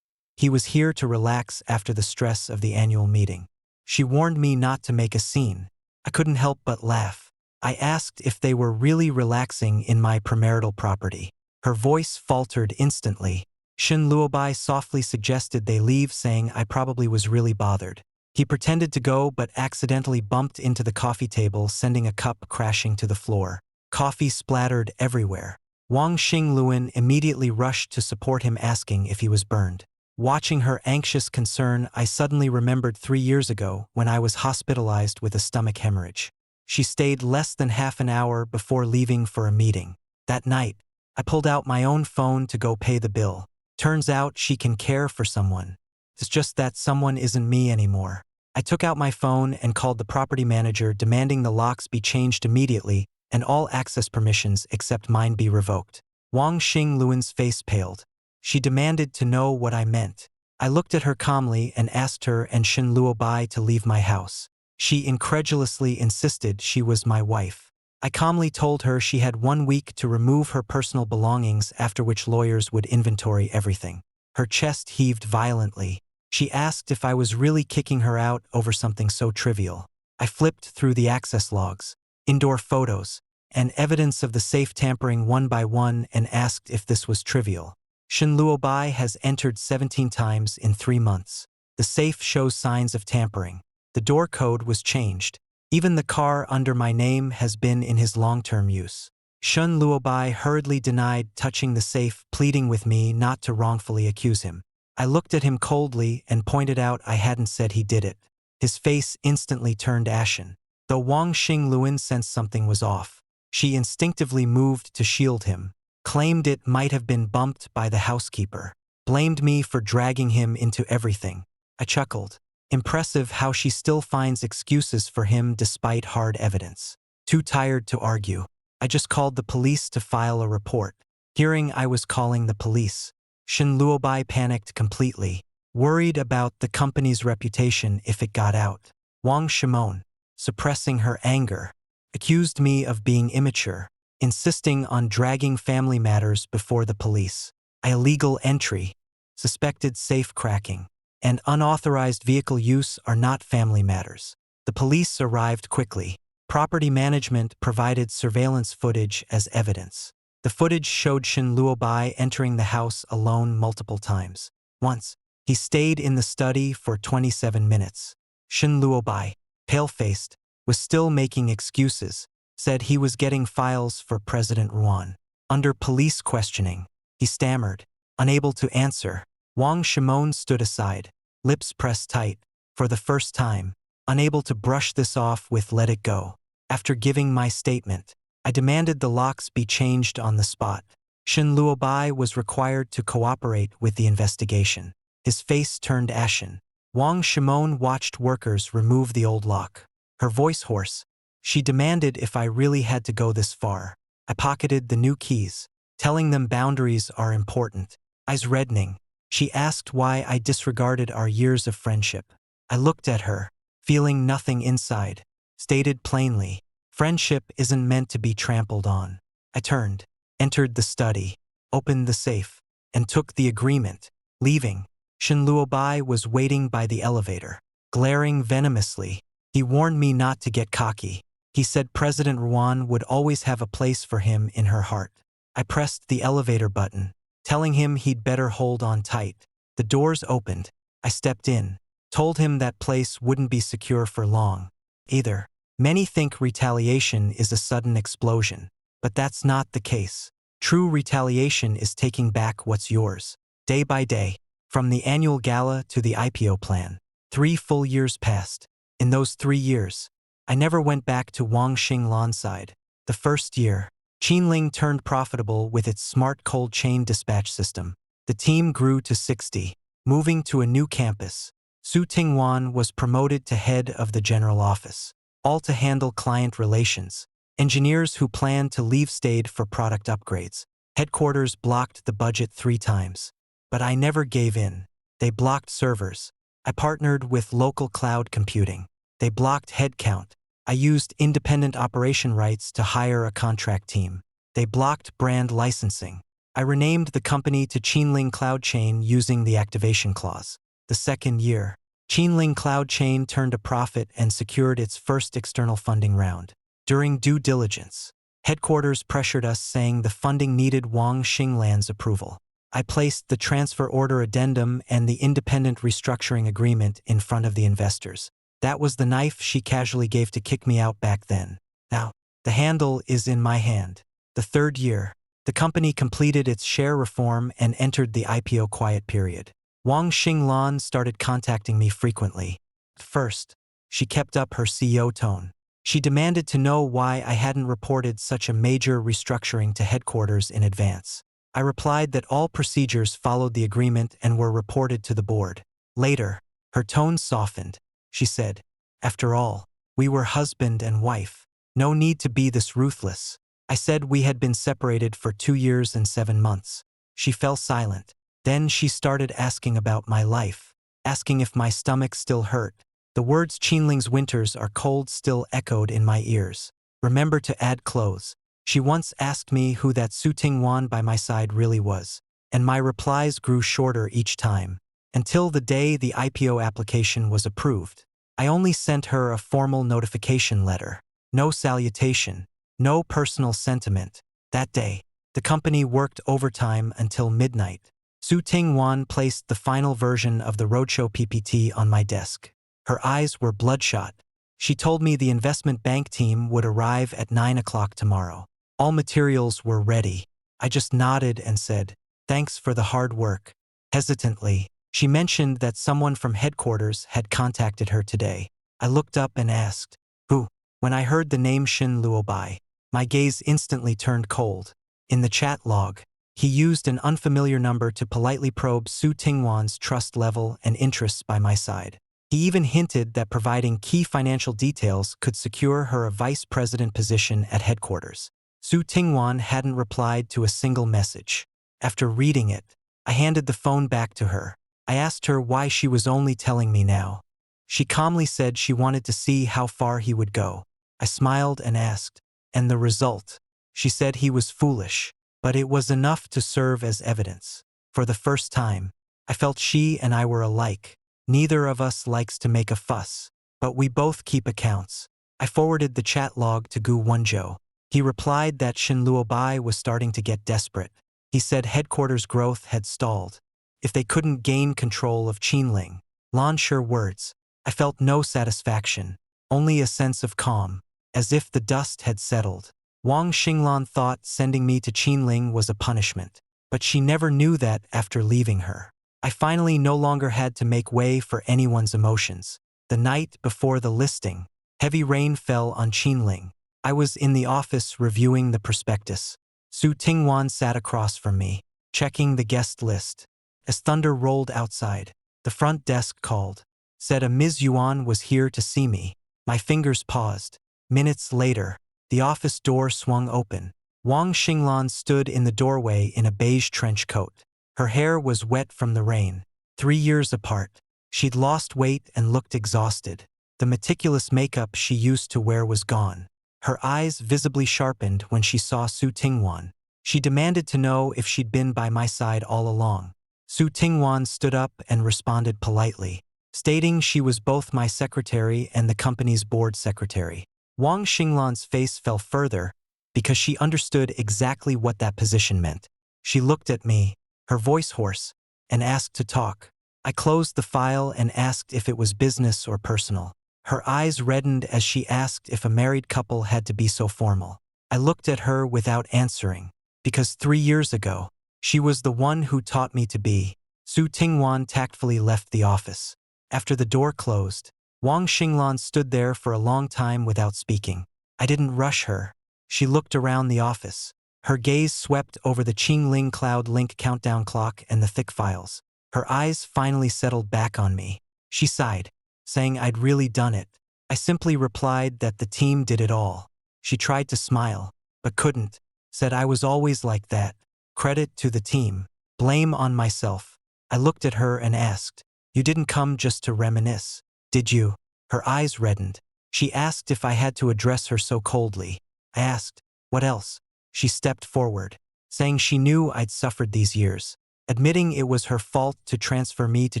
he was here to relax after the stress of the annual meeting. She warned me not to make a scene. I couldn't help but laugh. I asked if they were really relaxing in my premarital property. Her voice faltered instantly. Shin Luobai softly suggested they leave, saying I probably was really bothered. He pretended to go but accidentally bumped into the coffee table, sending a cup crashing to the floor. Coffee splattered everywhere. Wang Xingluan immediately rushed to support him, asking if he was burned. Watching her anxious concern, I suddenly remembered 3 years ago when I was hospitalized with a stomach hemorrhage. She stayed less than half an hour before leaving for a meeting. That night, I pulled out my own phone to go pay the bill. Turns out she can care for someone. It's just that someone isn't me anymore. I took out my phone and called the property manager, demanding the locks be changed immediately and all access permissions except mine be revoked. Wang Xingluan's face paled. She demanded to know what I meant. I looked at her calmly and asked her and Shin Luobai to leave my house. She incredulously insisted she was my wife. I calmly told her she had 1 week to remove her personal belongings, after which lawyers would inventory everything. Her chest heaved violently. She asked if I was really kicking her out over something so trivial. I flipped through the access logs, indoor photos, and evidence of the safe tampering one by one and asked if this was trivial. Shin Luobai has entered 17 times in 3 months. The safe shows signs of tampering. The door code was changed. Even the car under my name has been in his long-term use. Shin Luobai hurriedly denied touching the safe, pleading with me not to wrongfully accuse him. I looked at him coldly and pointed out I hadn't said he did it. His face instantly turned ashen. Though Wang Xingluan sensed something was off, she instinctively moved to shield him, claimed it might have been bumped by the housekeeper, blamed me for dragging him into everything. I chuckled. Impressive how she still finds excuses for him despite hard evidence. Too tired to argue, I just called the police to file a report. Hearing I was calling the police, Shin Luobai panicked completely, worried about the company's reputation if it got out. Wang Shimon, suppressing her anger, accused me of being immature, insisting on dragging family matters before the police. Illegal entry, suspected safe cracking, and unauthorized vehicle use are not family matters. The police arrived quickly. Property management provided surveillance footage as evidence. The footage showed Shin Luobai entering the house alone multiple times. Once, he stayed in the study for 27 minutes. Shin Luobai, pale-faced, was still making excuses, said he was getting files for President Ruan. Under police questioning, he stammered, unable to answer. Wang Shimon stood aside, lips pressed tight, for the first time, unable to brush this off with "let it go." After giving my statement, I demanded the locks be changed on the spot. Shin Luobai was required to cooperate with the investigation. His face turned ashen. Wang Shimon watched workers remove the old lock. Her voice hoarse, she demanded if I really had to go this far. I pocketed the new keys, telling them boundaries are important. Eyes reddening, she asked why I disregarded our years of friendship. I looked at her, feeling nothing inside, stated plainly, friendship isn't meant to be trampled on. I turned, entered the study, opened the safe, and took the agreement. Leaving, Shin Luobai was waiting by the elevator, glaring venomously. He warned me not to get cocky. He said President Ruan would always have a place for him in her heart. I pressed the elevator button, telling him he'd better hold on tight. The doors opened. I stepped in, told him that place wouldn't be secure for long, either. Many think retaliation is a sudden explosion, but that's not the case. True retaliation is taking back what's yours, day by day. From the annual gala to the IPO plan, 3 full years passed. In those 3 years, I never went back to Wang Xinglan's side. The first year, Qinling turned profitable with its smart cold chain dispatch system. The team grew to 60, moving to a new campus. Su Tingwan was promoted to head of the general office, all to handle client relations. Engineers who planned to leave stayed for product upgrades. Headquarters blocked the budget 3 times. But I never gave in. They blocked servers. I partnered with local cloud computing. They blocked headcount. I used independent operation rights to hire a contract team. They blocked brand licensing. I renamed the company to Qinling Cloud Chain using the activation clause. The second year, Qinling Cloud Chain turned a profit and secured its first external funding round. During due diligence, headquarters pressured us saying the funding needed Wang Xinglan's approval. I placed the transfer order addendum and the independent restructuring agreement in front of the investors. That was the knife she casually gave to kick me out back then. Now, the handle is in my hand. The third year, the company completed its share reform and entered the IPO quiet period. Wang Xinglan started contacting me frequently. First, she kept up her CEO tone. She demanded to know why I hadn't reported such a major restructuring to headquarters in advance. I replied that all procedures followed the agreement and were reported to the board. Later, her tone softened. She said, "After all, we were husband and wife. No need to be this ruthless." I said we had been separated for 2 years and 7 months. She fell silent. Then she started asking about my life, asking if my stomach still hurt. The words Qinling's winters are cold still echoed in my ears. Remember to add clothes. She once asked me who that Su Tingwan by my side really was, and my replies grew shorter each time, until the day the IPO application was approved. I only sent her a formal notification letter. No salutation, no personal sentiment. That day, the company worked overtime until midnight. Su Tingwan placed the final version of the roadshow PPT on my desk. Her eyes were bloodshot. She told me the investment bank team would arrive at 9 o'clock tomorrow. All materials were ready. I just nodded and said, "Thanks for the hard work." Hesitantly, she mentioned that someone from headquarters had contacted her today. I looked up and asked, "Who?" When I heard the name Shin Luobai, my gaze instantly turned cold. In the chat log, he used an unfamiliar number to politely probe Su Tingwan's trust level and interests by my side. He even hinted that providing key financial details could secure her a vice president position at headquarters. Su Tingwan hadn't replied to a single message. After reading it, I handed the phone back to her. I asked her why she was only telling me now. She calmly said she wanted to see how far he would go. I smiled and asked, "And the result?" She said he was foolish, but it was enough to serve as evidence. For the first time, I felt she and I were alike. Neither of us likes to make a fuss, but we both keep accounts. I forwarded the chat log to Gu Wenzhou. He replied that Shin Luobai was starting to get desperate. He said headquarters growth had stalled. If they couldn't gain control of Qinling. Lansher words. I felt no satisfaction, only a sense of calm, as if the dust had settled. Wang Xinglan thought sending me to Qinling was a punishment, but she never knew that after leaving her. I finally no longer had to make way for anyone's emotions. The night before the listing, heavy rain fell on Qinling. I was in the office reviewing the prospectus. Su Tingwan sat across from me, checking the guest list. As thunder rolled outside, the front desk called, said a Ms. Yuan was here to see me. My fingers paused. Minutes later, the office door swung open. Wang Xinglan stood in the doorway in a beige trench coat. Her hair was wet from the rain. 3 years apart, she'd lost weight and looked exhausted. The meticulous makeup she used to wear was gone. Her eyes visibly sharpened when she saw Su Tingwan. She demanded to know if she'd been by my side all along. Su Tingwan stood up and responded politely, stating she was both my secretary and the company's board secretary. Wang Xinglan's face fell further because she understood exactly what that position meant. She looked at me, her voice hoarse, and asked to talk. I closed the file and asked if it was business or personal. Her eyes reddened as she asked if a married couple had to be so formal. I looked at her without answering, because 3 years ago, she was the one who taught me to be. Su Tingwan tactfully left the office. After the door closed, Wang Xinglan stood there for a long time without speaking. I didn't rush her. She looked around the office. Her gaze swept over the Qingling Cloud Link countdown clock and the thick files. Her eyes finally settled back on me. She sighed, saying I'd really done it. I simply replied that the team did it all. She tried to smile, but couldn't, said I was always like that. Credit to the team, blame on myself. I looked at her and asked, "You didn't come just to reminisce, did you?" Her eyes reddened. She asked if I had to address her so coldly. I asked, "What else?" She stepped forward, saying she knew I'd suffered these years, admitting it was her fault to transfer me to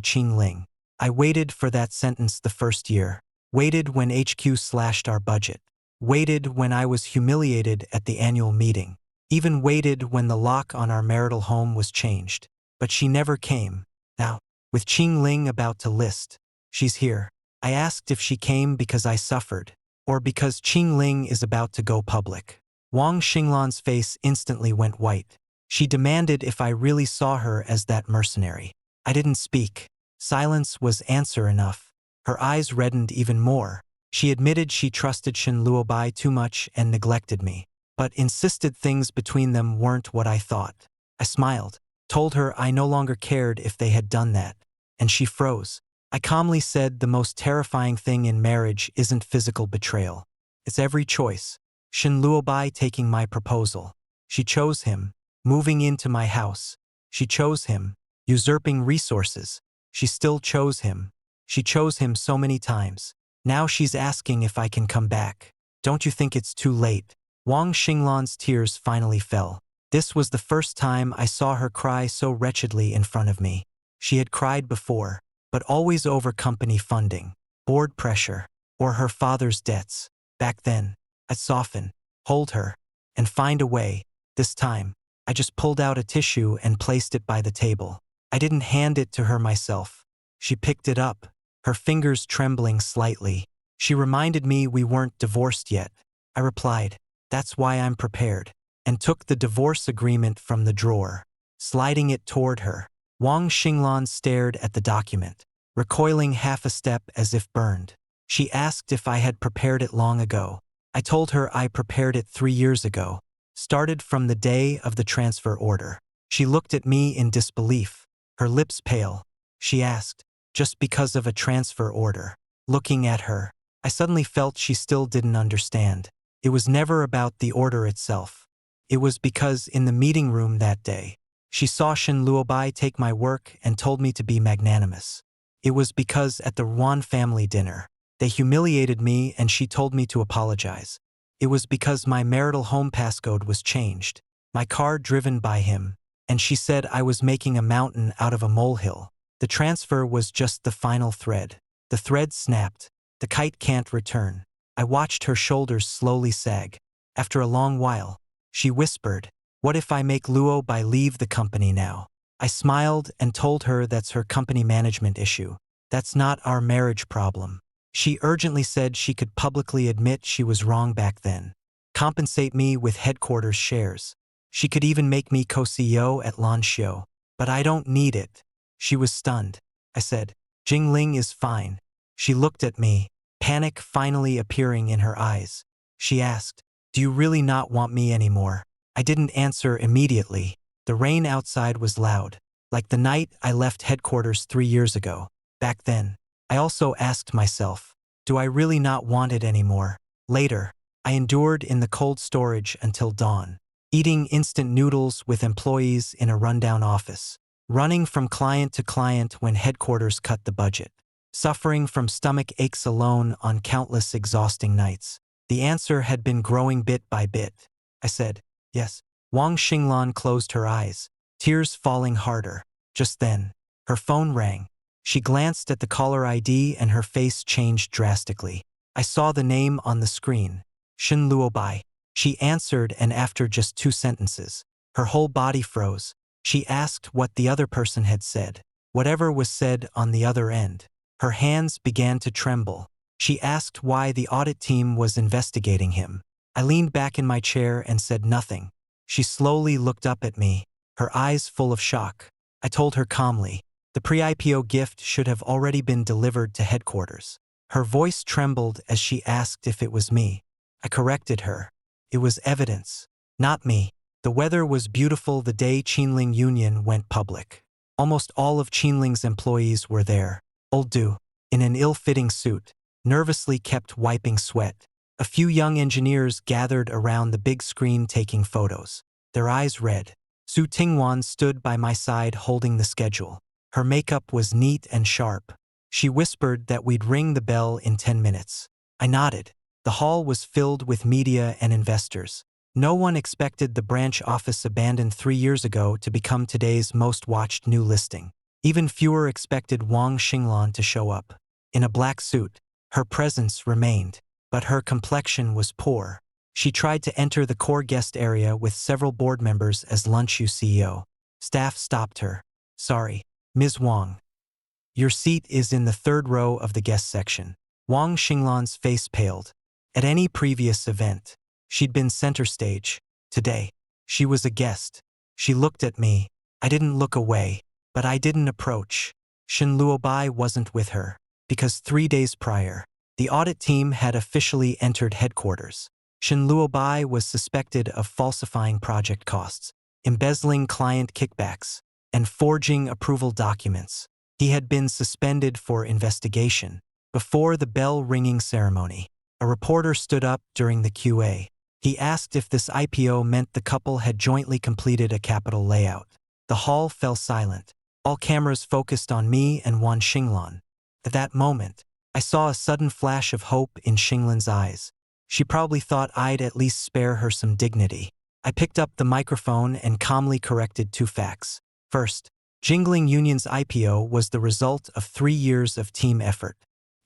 Qinling. I waited for that sentence the first year, waited when HQ slashed our budget, waited when I was humiliated at the annual meeting, even waited when the lock on our marital home was changed. But she never came. Now, with Qinling about to list, she's here. I asked if she came because I suffered, or because Qinling is about to go public. Wang Xinglan's face instantly went white. She demanded if I really saw her as that mercenary. I didn't speak. Silence was answer enough. Her eyes reddened even more. She admitted she trusted Shin Luobai too much and neglected me, but insisted things between them weren't what I thought. I smiled, told her I no longer cared if they had done that, and she froze. I calmly said the most terrifying thing in marriage isn't physical betrayal. It's every choice. Shin Luobai taking my proposal. She chose him. Moving into my house. She chose him. usurping resources. She still chose him. She chose him so many times. Now she's asking if I can come back. Don't you think it's too late? Wang Xinglan's tears finally fell. This was the first time I saw her cry so wretchedly in front of me. She had cried before, but always over company funding, board pressure, or her father's debts. Back then, I'd soften, hold her, and find a way. This time, I just pulled out a tissue and placed it by the table. I didn't hand it to her myself. She picked it up, her fingers trembling slightly. She reminded me we weren't divorced yet. I replied, "That's why I'm prepared," and took the divorce agreement from the drawer, sliding it toward her. Wang Xinglan stared at the document, recoiling half a step as if burned. She asked if I had prepared it long ago. I told her I prepared it 3 years ago, started from the day of the transfer order. She looked at me in disbelief, her lips pale. She asked, "Just because of a transfer order?" Looking at her, I suddenly felt she still didn't understand. It was never about the order itself. It was because in the meeting room that day, she saw Shen Luobai take my work and told me to be magnanimous. It was because at the Yuan family dinner, they humiliated me and she told me to apologize. It was because my marital home passcode was changed, my car driven by him, and she said I was making a mountain out of a molehill. The transfer was just the final thread. The thread snapped. The kite can't return. I watched her shoulders slowly sag. After a long while, she whispered, "What if I make Luo Bai leave the company now?" I smiled and told her that's her company management issue. That's not our marriage problem. She urgently said she could publicly admit she was wrong back then. Compensate me with headquarters shares. She could even make me co-CEO at Lanxiu. But I don't need it. She was stunned. I said, "Jingling is fine." She looked at me, panic finally appearing in her eyes. She asked, "Do you really not want me anymore?" I didn't answer immediately. The rain outside was loud, like the night I left headquarters 3 years ago. Back then, I also asked myself, do I really not want it anymore? Later, I endured in the cold storage until dawn, eating instant noodles with employees in a rundown office, running from client to client when headquarters cut the budget, suffering from stomach aches alone on countless exhausting nights. The answer had been growing bit by bit. I said, "Yes." Wang Xinglan closed her eyes, tears falling harder. Just then, her phone rang. She glanced at the caller ID and her face changed drastically. I saw the name on the screen, Shen Luobai. She answered, and after just 2 sentences, her whole body froze. She asked what the other person had said, whatever was said on the other end. Her hands began to tremble. She asked why the audit team was investigating him. I leaned back in my chair and said nothing. She slowly looked up at me, her eyes full of shock. I told her calmly, the pre-IPO gift should have already been delivered to headquarters. Her voice trembled as she asked if it was me. I corrected her. It was evidence, not me. The weather was beautiful the day Qinling Union went public. Almost all of Qinling's employees were there. Old Du, in an ill-fitting suit, nervously kept wiping sweat. A few young engineers gathered around the big screen taking photos, their eyes red. Su Tingwan stood by my side holding the schedule. Her makeup was neat and sharp. She whispered that we'd ring the bell in 10 minutes. I nodded. The hall was filled with media and investors. No one expected the branch office abandoned 3 years ago to become today's most watched new listing. Even fewer expected Wang Xinglan to show up. In a black suit, her presence remained, but her complexion was poor. She tried to enter the core guest area with several board members as Lanxiu CEO. Staff stopped her. "Sorry, Ms. Wang. Your seat is in the 3rd row of the guest section." Wang Xinglan's face paled. At any previous event, she'd been center stage. Today, she was a guest. She looked at me. I didn't look away, but I didn't approach. Shen Luobai wasn't with her, because 3 days prior, the audit team had officially entered headquarters. Shen Luobai was suspected of falsifying project costs, embezzling client kickbacks, and forging approval documents. He had been suspended for investigation. Before the bell-ringing ceremony, a reporter stood up during the QA. He asked if this IPO meant the couple had jointly completed a capital layout. The hall fell silent. All cameras focused on me and Wan Xinglan. At that moment, I saw a sudden flash of hope in Xinglan's eyes. She probably thought I'd at least spare her some dignity. I picked up the microphone and calmly corrected 2 facts. First, Jingling Union's IPO was the result of 3 years of team effort.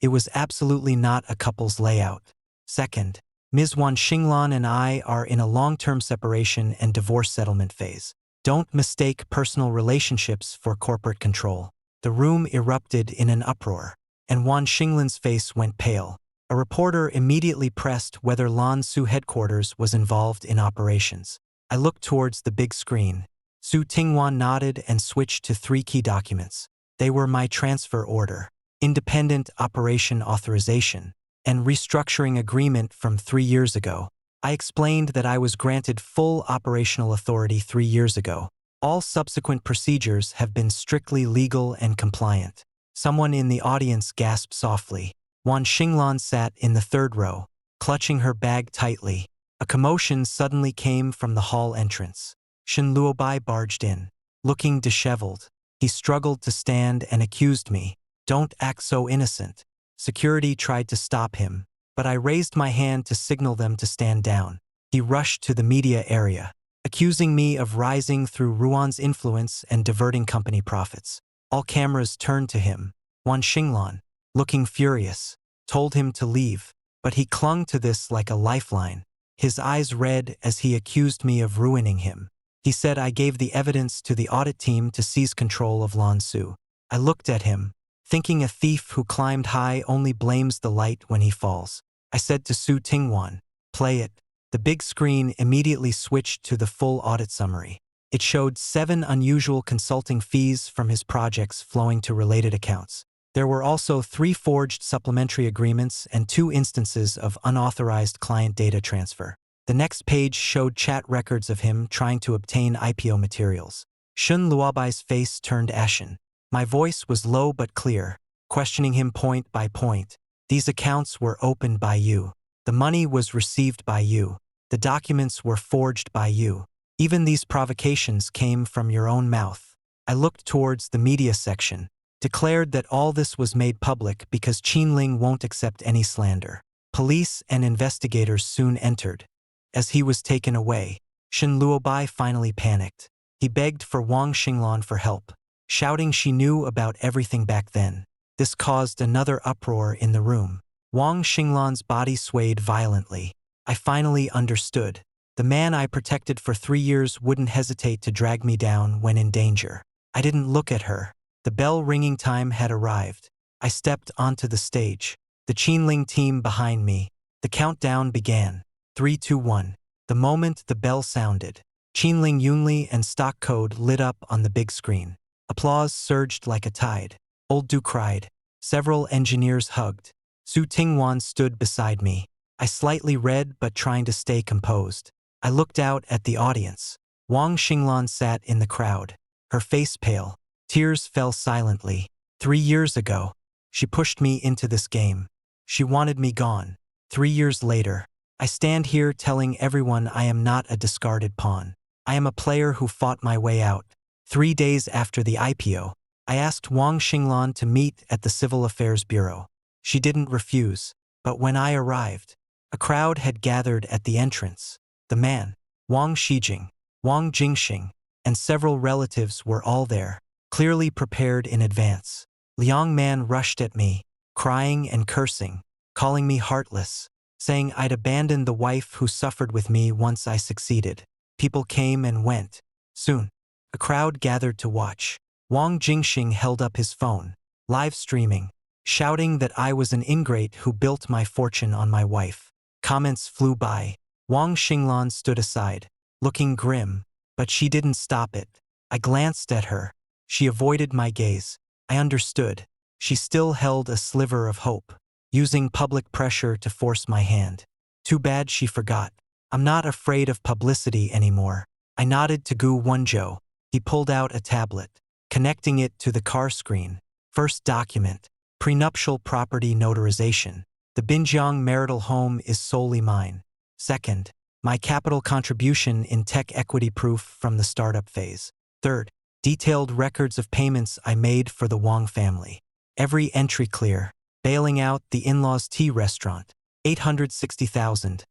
It was absolutely not a couple's layout. Second, Ms. Wan Xinglan and I are in a long-term separation and divorce settlement phase. Don't mistake personal relationships for corporate control. The room erupted in an uproar, and Wan Xinglan's face went pale. A reporter immediately pressed whether Lan Su headquarters was involved in operations. I looked towards the big screen. Su Tingwan nodded and switched to 3 key documents. They were my transfer order, independent operation authorization, and restructuring agreement from 3 years ago. I explained that I was granted full operational authority 3 years ago. All subsequent procedures have been strictly legal and compliant. Someone in the audience gasped softly. Wan Xinglan sat in the 3rd row, clutching her bag tightly. A commotion suddenly came from the hall entrance. Shen Luobai barged in, looking disheveled. He struggled to stand and accused me. "Don't act so innocent." Security tried to stop him, but I raised my hand to signal them to stand down. He rushed to the media area, accusing me of rising through Ruan's influence and diverting company profits. All cameras turned to him. Wan Xinglan, looking furious, told him to leave, but he clung to this like a lifeline. His eyes red as he accused me of ruining him. He said I gave the evidence to the audit team to seize control of Lan Su. I looked at him, thinking a thief who climbed high only blames the light when he falls. I said to Su Tingwan, "Play it." The big screen immediately switched to the full audit summary. It showed 7 unusual consulting fees from his projects flowing to related accounts. There were also 3 forged supplementary agreements and 2 instances of unauthorized client data transfer. The next page showed chat records of him trying to obtain IPO materials. Shun Luobai's face turned ashen. My voice was low but clear, questioning him point by point. "These accounts were opened by you. The money was received by you. The documents were forged by you. Even these provocations came from your own mouth." I looked towards the media section, declared that all this was made public because Qinling won't accept any slander. Police and investigators soon entered. As he was taken away, Shen Luobai finally panicked. He begged for Wang Xinglan for help, shouting she knew about everything back then. This caused another uproar in the room. Wang Xinglan's body swayed violently. I finally understood. The man I protected for 3 years wouldn't hesitate to drag me down when in danger. I didn't look at her. The bell ringing time had arrived. I stepped onto the stage. The Qinling team behind me. The countdown began. 3, 2, 1. The moment the bell sounded, Qinling Yunli and stock code lit up on the big screen. Applause surged like a tide. Old Du cried. Several engineers hugged. Su Tingwan stood beside me. I slightly read but trying to stay composed. I looked out at the audience. Wang Xinglan sat in the crowd, her face pale. Tears fell silently. 3 years ago, she pushed me into this game. She wanted me gone. 3 years later, I stand here telling everyone I am not a discarded pawn. I am a player who fought my way out. 3 days after the IPO, I asked Wang Xinglan to meet at the Civil Affairs Bureau. She didn't refuse, but when I arrived, a crowd had gathered at the entrance. The man, Wang Shijing, Wang Jingxing, and several relatives were all there, clearly prepared in advance. Liang Man rushed at me, crying and cursing, calling me heartless, saying I'd abandoned the wife who suffered with me once I succeeded. People came and went. Soon, a crowd gathered to watch. Wang Jingxing held up his phone, live streaming, shouting that I was an ingrate who built my fortune on my wife. Comments flew by. Wang Xinglan stood aside, looking grim, but she didn't stop it. I glanced at her. She avoided my gaze. I understood. She still held a sliver of hope, using public pressure to force my hand. Too bad she forgot. I'm not afraid of publicity anymore. I nodded to Gu Wenzhou. He pulled out a tablet, connecting it to the car screen. First document, prenuptial property notarization. The Binjiang marital home is solely mine. Second, my capital contribution in tech equity proof from the startup phase. Third, Detailed records of payments I made for the Wang family. Every entry clear. Bailing out the in-laws tea restaurant. 860,000.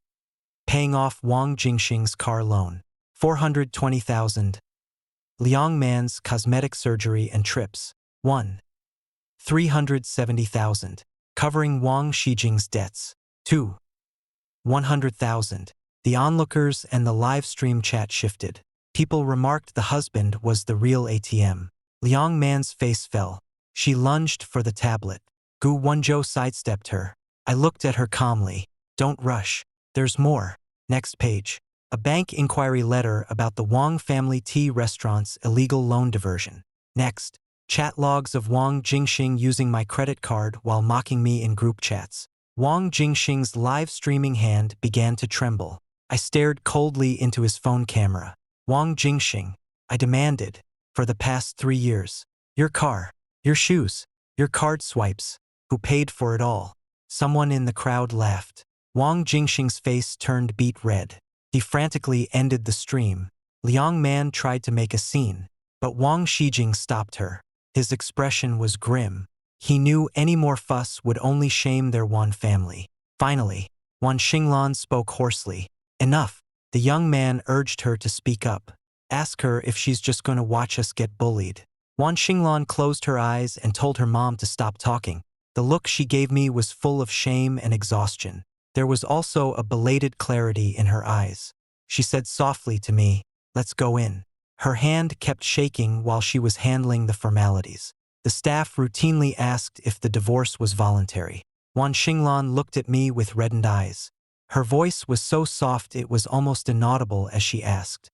Paying off Wang Jingxing's car loan. 420,000. Liang Man's cosmetic surgery and trips. 1. 370,000. Covering Wang Shijing's debts. 2. 100,000. The onlookers and the live stream chat shifted. People remarked the husband was the real ATM. Liang Man's face fell. She lunged for the tablet. Gu Wenzhou sidestepped her. I looked at her calmly. Don't rush. There's more. Next page. A bank inquiry letter about the Wang family tea restaurant's illegal loan diversion. Next. Chat logs of Wang Jingxing using my credit card while mocking me in group chats. Wang Jingxing's live streaming hand began to tremble. I stared coldly into his phone camera. Wang Jingxing, I demanded, for the past 3 years. Your car, your shoes, your card swipes. Who paid for it all? Someone in the crowd laughed. Wang Jingxing's face turned beet red. He frantically ended the stream. Liang Man tried to make a scene, but Wang Shijing stopped her. His expression was grim. He knew any more fuss would only shame their Wan family. Finally, Wan Xinglan spoke hoarsely. Enough. The young man urged her to speak up. Ask her if she's just going to watch us get bullied. Wan Xinglan closed her eyes and told her mom to stop talking. The look she gave me was full of shame and exhaustion. There was also a belated clarity in her eyes. She said softly to me, "Let's go in." Her hand kept shaking while she was handling the formalities. The staff routinely asked if the divorce was voluntary. Wan Xinglan looked at me with reddened eyes. Her voice was so soft it was almost inaudible as she asked,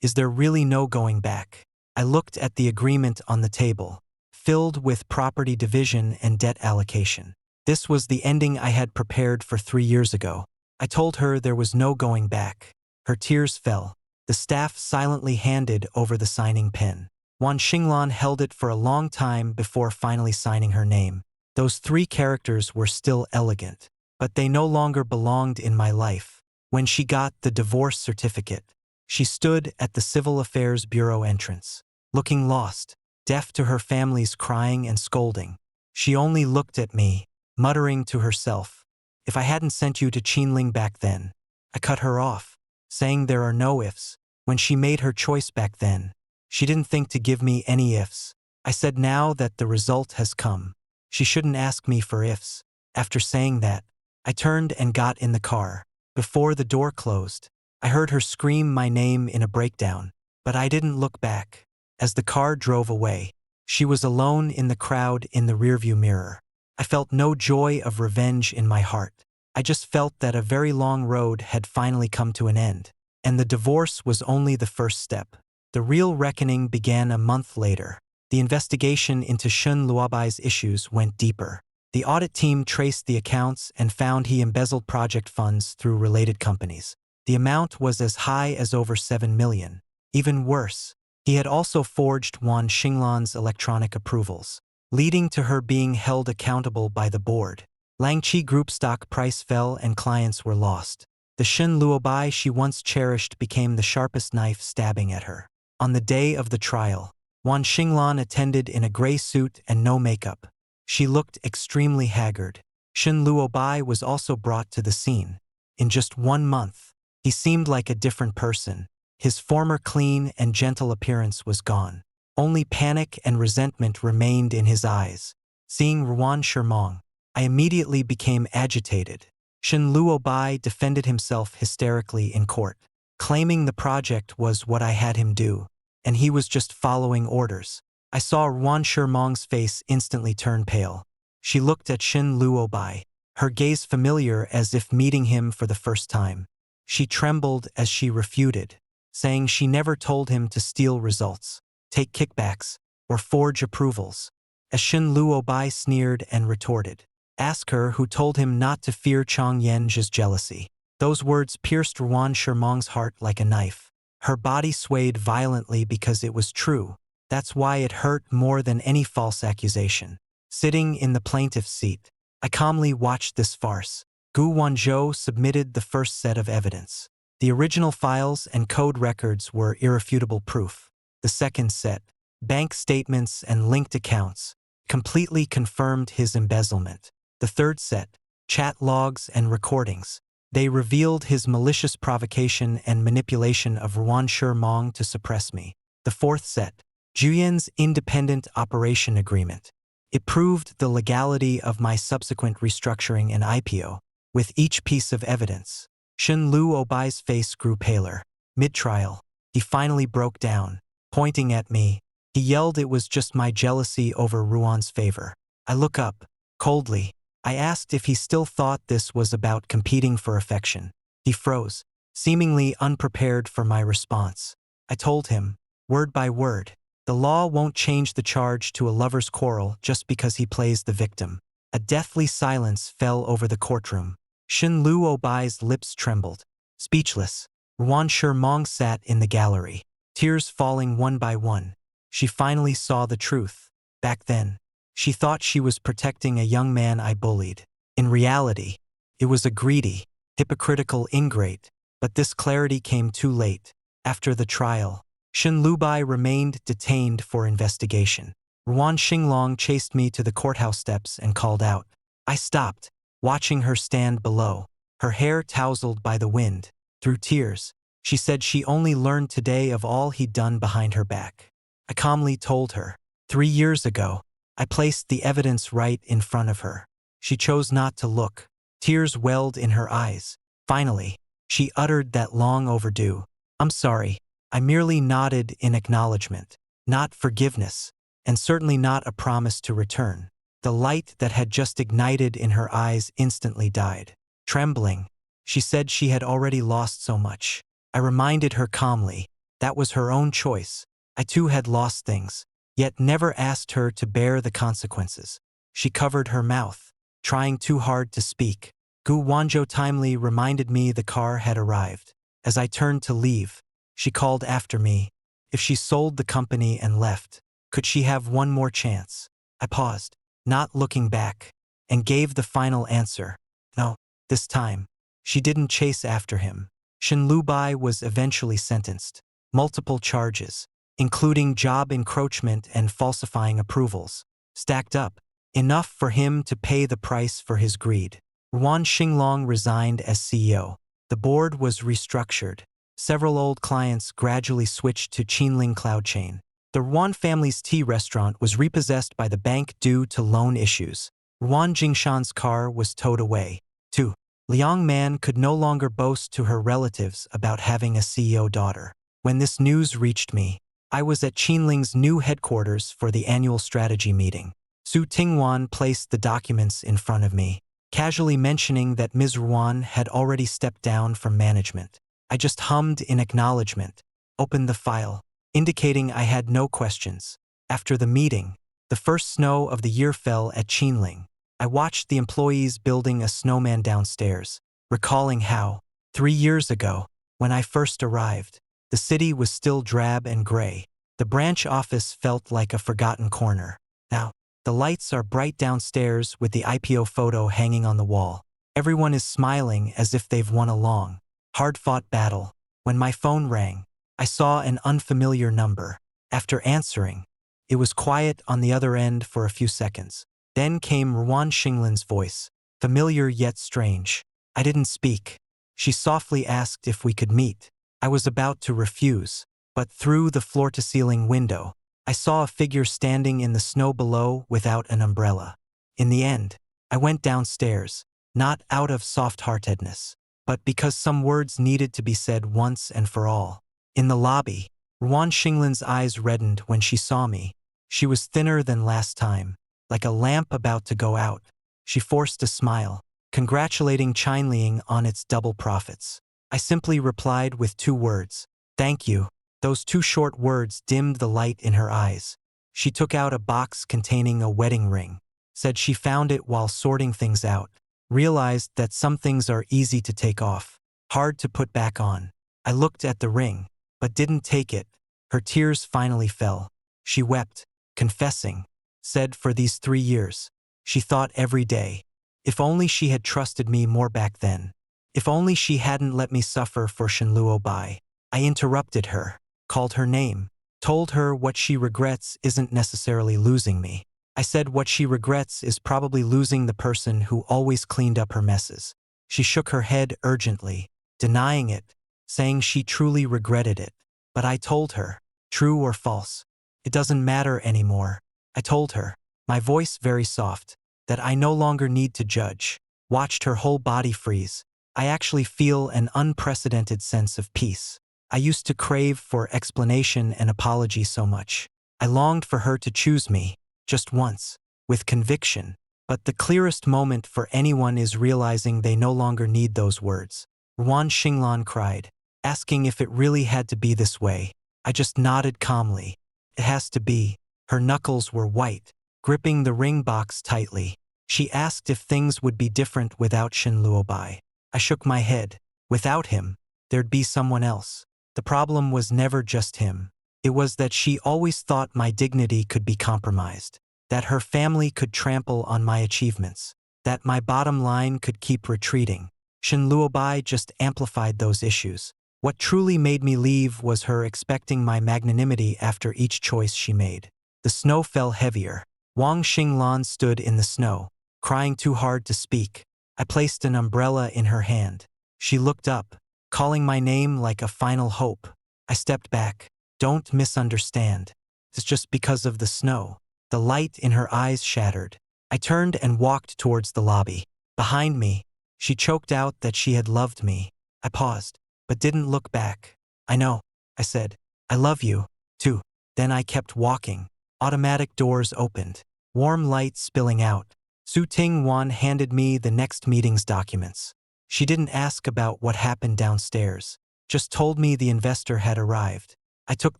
"Is there really no going back?" I looked at the agreement on the table, filled with property division and debt allocation. This was the ending I had prepared for 3 years ago. I told her there was no going back. Her tears fell. The staff silently handed over the signing pen. Wan Xinglan held it for a long time before finally signing her name. Those 3 characters were still elegant, but they no longer belonged in my life. When she got the divorce certificate, she stood at the Civil Affairs Bureau entrance, looking lost, deaf to her family's crying and scolding. She only looked at me, muttering to herself, "If I hadn't sent you to Qinling back then." I cut her off, saying there are no ifs. When she made her choice back then, she didn't think to give me any ifs. I said now that the result has come, she shouldn't ask me for ifs. After saying that, I turned and got in the car. Before the door closed, I heard her scream my name in a breakdown, but I didn't look back. As the car drove away, she was alone in the crowd in the rearview mirror. I felt no joy of revenge in my heart. I just felt that a very long road had finally come to an end, and the divorce was only the first step. The real reckoning began a month later. The investigation into Shun Luobai's issues went deeper. The audit team traced the accounts and found he embezzled project funds through related companies. The amount was as high as over 7 million. Even worse, he had also forged Wan Xinglan's electronic approvals, leading to her being held accountable by the board. Langqi Group stock price fell and clients were lost. The Shun Luobai she once cherished became the sharpest knife stabbing at her. On the day of the trial, Wan Xinglan attended in a gray suit and no makeup. She looked extremely haggard. Shun Luobai was also brought to the scene. In just 1 month, he seemed like a different person. His former clean and gentle appearance was gone. Only panic and resentment remained in his eyes. Seeing Ruan Shermong, I immediately became agitated. Shun Luobai defended himself hysterically in court, claiming the project was what I had him do, and he was just following orders. I saw Ruan Shermong's face instantly turn pale. She looked at Shun Luobai, her gaze familiar as if meeting him for the first time. She trembled as she refuted, saying she never told him to steal results, take kickbacks, or forge approvals. As Shun Luobai sneered and retorted, "Ask her who told him not to fear Chang Yen's jealousy." Those words pierced Ruan Shermong's heart like a knife. Her body swayed violently because it was true. That's why it hurt more than any false accusation. Sitting in the plaintiff's seat, I calmly watched this farce. Gu Wenzhou submitted the first set of evidence. The original files and code records were irrefutable proof. The second set, bank statements and linked accounts, completely confirmed his embezzlement. The third set, chat logs and recordings. They revealed his malicious provocation and manipulation of Ruan Mong to suppress me. The fourth set, Juyen's independent operation agreement. It proved the legality of my subsequent restructuring and IPO. With each piece of evidence, Shen Lu Obai's face grew paler. Mid-trial, he finally broke down. Pointing at me, he yelled it was just my jealousy over Ruan's favor. I look up, coldly. I asked if he still thought this was about competing for affection. He froze, seemingly unprepared for my response. I told him, word by word, the law won't change the charge to a lover's quarrel just because he plays the victim. A deathly silence fell over the courtroom. Shen Lu Obai's lips trembled. Speechless, Ruan Mong sat in the gallery, tears falling one by one. She finally saw the truth. Back then, she thought she was protecting a young man I bullied. In reality, it was a greedy, hypocritical ingrate. But this clarity came too late. After the trial, Shen Lubai remained detained for investigation. Ruan Xinglong chased me to the courthouse steps and called out. I stopped, watching her stand below, her hair tousled by the wind. Through tears, she said she only learned today of all he'd done behind her back. I calmly told her, 3 years ago, I placed the evidence right in front of her. She chose not to look. Tears welled in her eyes. Finally, she uttered that long overdue, I'm sorry. I merely nodded in acknowledgement, not forgiveness, and certainly not a promise to return. The light that had just ignited in her eyes instantly died. Trembling, she said she had already lost so much. I reminded her calmly, that was her own choice. I too had lost things, yet never asked her to bear the consequences. She covered her mouth, trying too hard to speak. Gu Wanzhou timely reminded me the car had arrived. As I turned to leave, she called after me. If she sold the company and left, could she have one more chance? I paused, not looking back, and gave the final answer. No, this time, she didn't chase after him. Shen Lubai was eventually sentenced. Multiple charges, including job encroachment and falsifying approvals, stacked up, enough for him to pay the price for his greed. Ruan Xinglong resigned as CEO. The board was restructured. Several old clients gradually switched to Qinling Cloud Chain. The Ruan family's tea restaurant was repossessed by the bank due to loan issues. Ruan Jingshan's car was towed away. 2. Liang Man could no longer boast to her relatives about having a CEO daughter. When this news reached me, I was at Qinling's new headquarters for the annual strategy meeting. Su Tingwan placed the documents in front of me, casually mentioning that Ms. Ruan had already stepped down from management. I just hummed in acknowledgement, opened the file, indicating I had no questions. After the meeting, the first snow of the year fell at Qinling. I watched the employees building a snowman downstairs, recalling how, 3 years ago, when I first arrived, the city was still drab and gray. The branch office felt like a forgotten corner. Now, the lights are bright downstairs with the IPO photo hanging on the wall. Everyone is smiling as if they've won a long, hard-fought battle. When my phone rang, I saw an unfamiliar number. After answering, it was quiet on the other end for a few seconds. Then came Ruan Xinglin's voice, familiar yet strange. I didn't speak. She softly asked if we could meet. I was about to refuse, but through the floor-to-ceiling window, I saw a figure standing in the snow below without an umbrella. In the end, I went downstairs, not out of soft-heartedness, but because some words needed to be said once and for all. In the lobby, Ruan Xinglin's eyes reddened when she saw me. She was thinner than last time, like a lamp about to go out. She forced a smile, congratulating Qinling on its double profits. I simply replied with 2 words, thank you. Those 2 short words dimmed the light in her eyes. She took out a box containing a wedding ring, said she found it while sorting things out, realized that some things are easy to take off, hard to put back on. I looked at the ring, but didn't take it. Her tears finally fell. She wept, confessing, said for these 3 years, she thought every day, if only she had trusted me more back then. If only she hadn't let me suffer for Shenluo Bai. I interrupted her, called her name, told her what she regrets isn't necessarily losing me. I said what she regrets is probably losing the person who always cleaned up her messes. She shook her head urgently, denying it, saying she truly regretted it. But I told her, true or false, it doesn't matter anymore. I told her, my voice very soft, that I no longer need to judge. Watched her whole body freeze. I actually feel an unprecedented sense of peace. I used to crave for explanation and apology so much. I longed for her to choose me, just once, with conviction. But the clearest moment for anyone is realizing they no longer need those words. Ruan Xinglan cried, asking if it really had to be this way. I just nodded calmly. It has to be. Her knuckles were white, gripping the ring box tightly. She asked if things would be different without Shen Luobai. I shook my head. Without him, there'd be someone else. The problem was never just him. It was that she always thought my dignity could be compromised, that her family could trample on my achievements, that my bottom line could keep retreating. Shen Luobai just amplified those issues. What truly made me leave was her expecting my magnanimity after each choice she made. The snow fell heavier. Wang Xinglan stood in the snow, crying too hard to speak. I placed an umbrella in her hand. She looked up, calling my name like a final hope. I stepped back. Don't misunderstand. It's just because of the snow. The light in her eyes shattered. I turned and walked towards the lobby. Behind me, she choked out that she had loved me. I paused, but didn't look back. I know, I said. I love you, too. Then I kept walking. Automatic doors opened. Warm light spilling out. Su Tingwan handed me the next meeting's documents. She didn't ask about what happened downstairs, just told me the investor had arrived. I took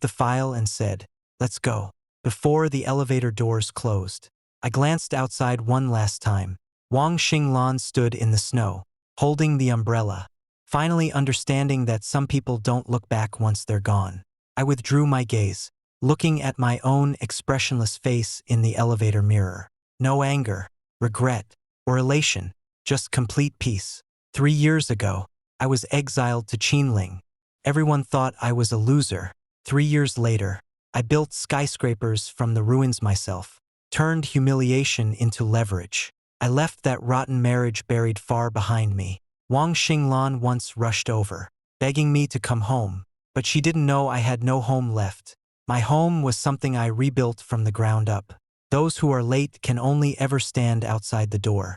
the file and said, let's go. Before the elevator doors closed, I glanced outside one last time. Wang Xinglan stood in the snow, holding the umbrella, finally understanding that some people don't look back once they're gone. I withdrew my gaze, looking at my own expressionless face in the elevator mirror. No anger, regret, or elation, just complete peace. 3 years ago, I was exiled to Qinling. Everyone thought I was a loser. 3 years later, I built skyscrapers from the ruins myself, turned humiliation into leverage. I left that rotten marriage buried far behind me. Wang Xinglan once rushed over, begging me to come home, but she didn't know I had no home left. My home was something I rebuilt from the ground up. Those who are late can only ever stand outside the door.